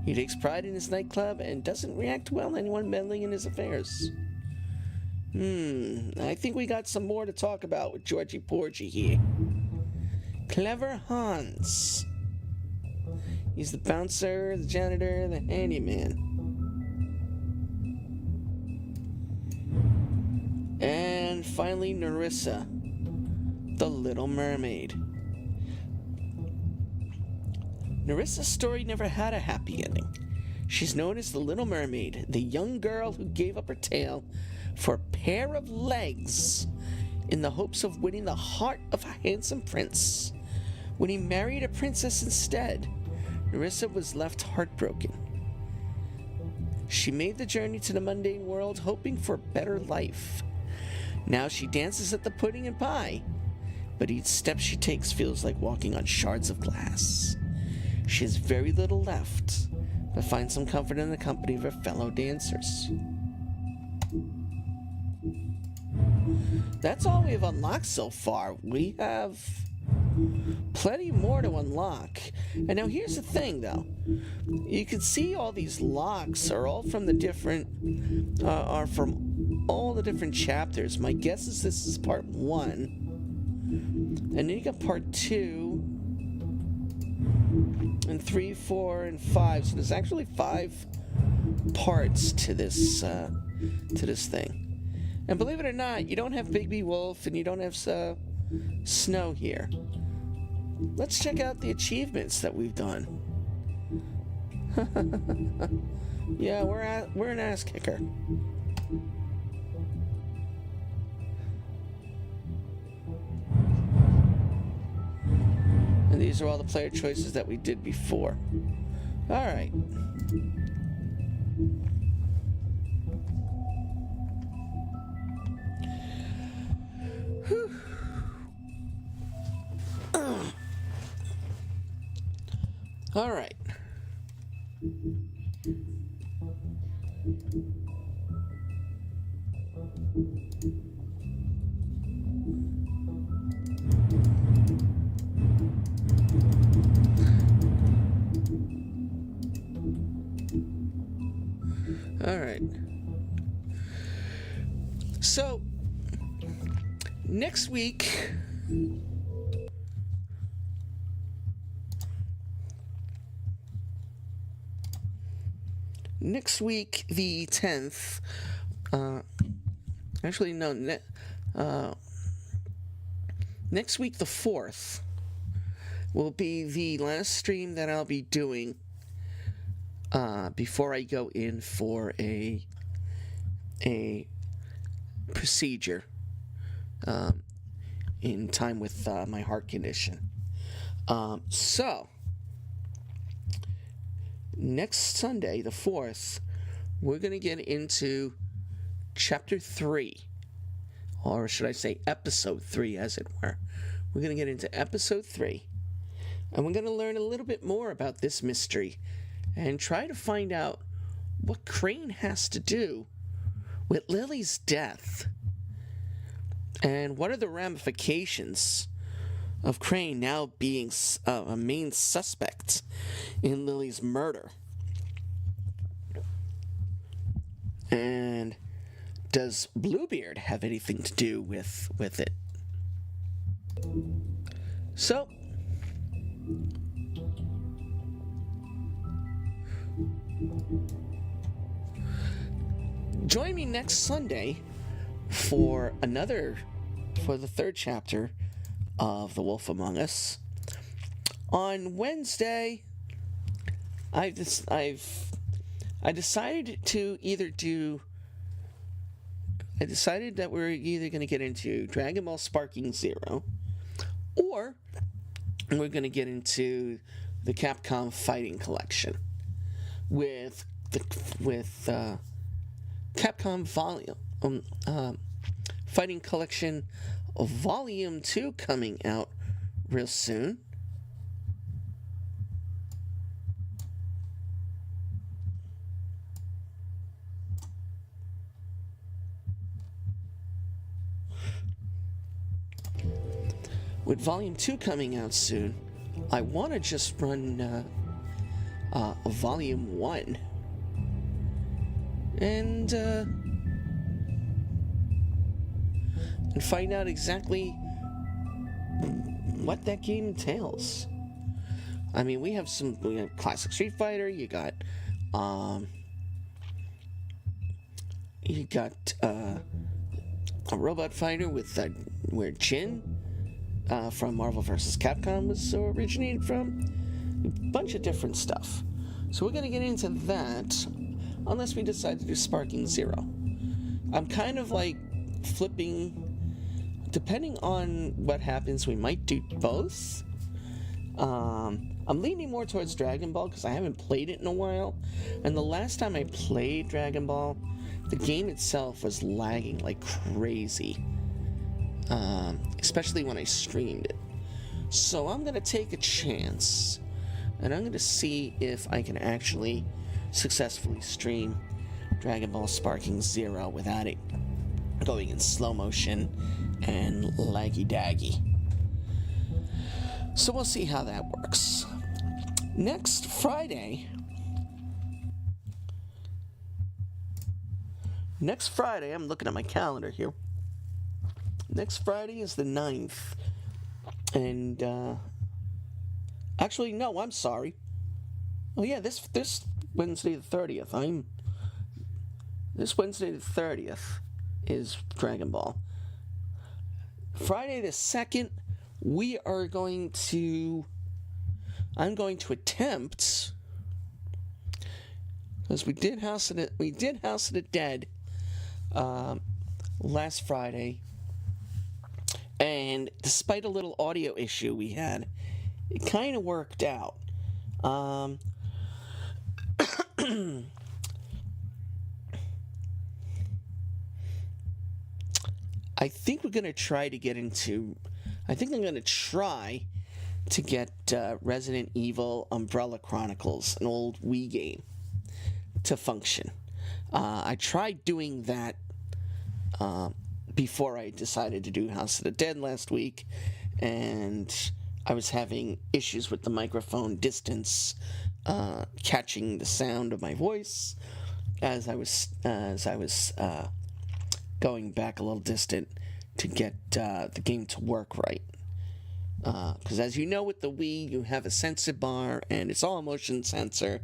He takes pride in his nightclub and doesn't react well to anyone meddling in his affairs. I think we got some more to talk about with Georgie Porgy here. Clever Hans. He's the bouncer, the janitor, the handyman. And finally, Nerissa, the Little Mermaid. Nerissa's story never had a happy ending. She's known as the Little Mermaid, the young girl who gave up her tail for a pair of legs in the hopes of winning the heart of a handsome prince. When he married a princess instead, Nerissa was left heartbroken. She made the journey to the mundane world hoping for a better life. Now she dances at the Pudding and Pie, but each step she takes feels like walking on shards of glass. She has very little left, but finds some comfort in the company of her fellow dancers. That's all we've unlocked so far. We have plenty more to unlock. And now here's the thing, though. You can see all these locks are all from the different, are from all the different chapters. My guess is this is part 1. And then you got part 2, and 3, 4, and 5. So there's actually 5 parts to this thing. And believe it or not, you don't have Bigby Wolf and you don't have Snow here. Let's check out the achievements that we've done. Yeah, we're an ass kicker. And these are all the player choices that we did before. All right. Whew. All right. All right. So, next week, the 10th, actually, no, next week, the 4th, will be the last stream that I'll be doing before I go in for a procedure in time with my heart condition. So, next Sunday, the 4th, we're going to get into Chapter 3, or should I say Episode 3, as it were. We're going to get into Episode 3, and we're going to learn a little bit more about this mystery and try to find out what Crane has to do with Lily's death. And what are the ramifications of Crane now being a main suspect in Lily's murder? And does Bluebeard have anything to do with it? So, join me next Sunday for the third chapter of The Wolf Among Us. On Wednesday, I decided that we're either going to get into Dragon Ball Sparking Zero, or we're going to get into the Capcom Fighting Collection with Capcom Fighting Collection Volume 2 coming out real soon. With Volume 2 coming out soon, I want to just run Volume 1 and find out exactly what that game entails. I mean, we have classic Street Fighter. You got a robot fighter with where Jin from Marvel vs. Capcom was originated from. A bunch of different stuff. So we're going to get into that, unless we decide to do Sparking Zero. I'm kind of like flipping, depending on what happens, we might do both. I'm leaning more towards Dragon Ball because I haven't played it in a while. And the last time I played Dragon Ball, the game itself was lagging like crazy. Especially when I streamed it. So I'm going to take a chance, and I'm going to see if I can actually successfully stream Dragon Ball Sparking Zero without it going in slow motion and laggy-daggy. So we'll see how that works. Next Friday, I'm looking at my calendar here. Next Friday is the 9th. And, actually, no, I'm sorry. Oh, yeah, this Wednesday the 30th. This Wednesday the 30th is Dragon Ball. Friday the 2nd, I'm going to attempt, because we did House of the Dead, last Friday. And despite a little audio issue we had, it kind of worked out. I think I'm going to try to get Resident Evil Umbrella Chronicles, an old Wii game, to function. I tried doing that before I decided to do House of the Dead last week, and I was having issues with the microphone distance catching the sound of my voice as I was going back a little distant to get the game to work right. Because as you know, with the Wii, you have a sensor bar, and it's all motion sensor,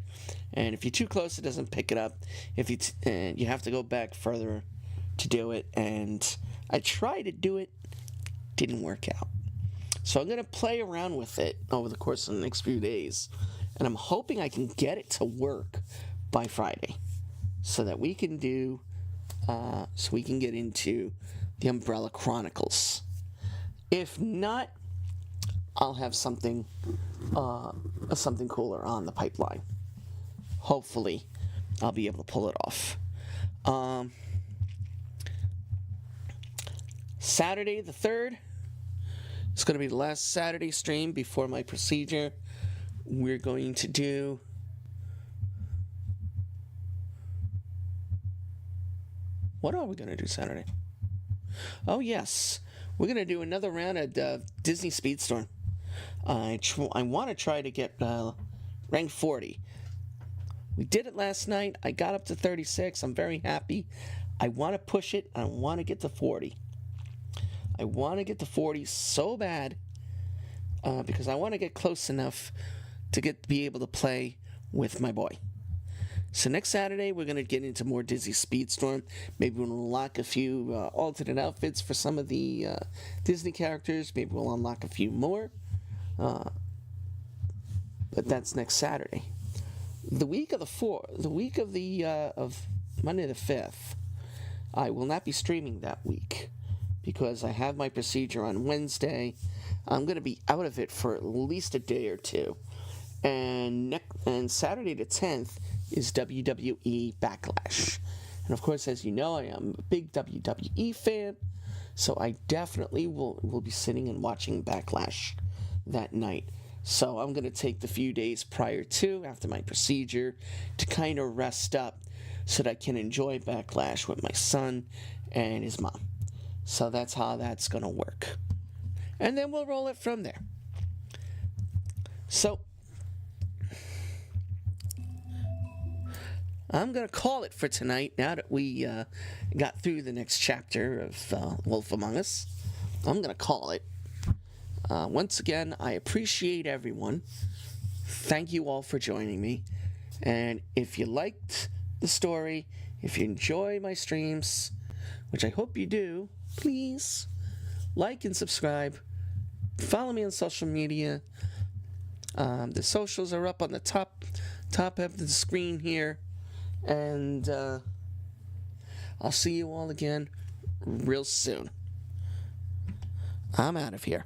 and if you're too close, it doesn't pick it up. And you have to go back further to do it, and I tried to do it, didn't work out. So I'm going to play around with it over the course of the next few days, and I'm hoping I can get it to work by Friday, so that we can get into the Umbrella Chronicles. If not, I'll have something cooler on the pipeline. Hopefully, I'll be able to pull it off. Saturday the 3rd, it's going to be the last Saturday stream before my procedure. We're going to do what are we going to do Saturday? Oh, yes. We're going to do another round at Disney Speedstorm. I want to try to get rank 40. We did it last night. I got up to 36. I'm very happy. I want to push it. I want to get to 40. I want to get to 40 so bad because I want to get close enough to be able to play with my boy. So next Saturday, we're going to get into more Disney Speedstorm. Maybe we'll unlock a few alternate outfits for some of the Disney characters. Maybe we'll unlock a few more. But that's next Saturday. The week of of Monday the 5th, I will not be streaming that week because I have my procedure on Wednesday. I'm going to be out of it for at least a day or two. And Saturday the 10th is WWE Backlash. And of course, as you know, I am a big WWE fan, so I definitely will be sitting and watching Backlash that night. So I'm going to take the few days prior to, after my procedure, to kind of rest up so that I can enjoy Backlash with my son and his mom. So that's how that's going to work. And then we'll roll it from there. So I'm going to call it for tonight now that we got through the next chapter of Wolf Among Us. I'm going to call it. Once again, I appreciate everyone. Thank you all for joining me. And if you liked the story, if you enjoy my streams, which I hope you do, please like and subscribe. Follow me on social media. The socials are up on the top of the screen here. And I'll see you all again real soon. I'm out of here.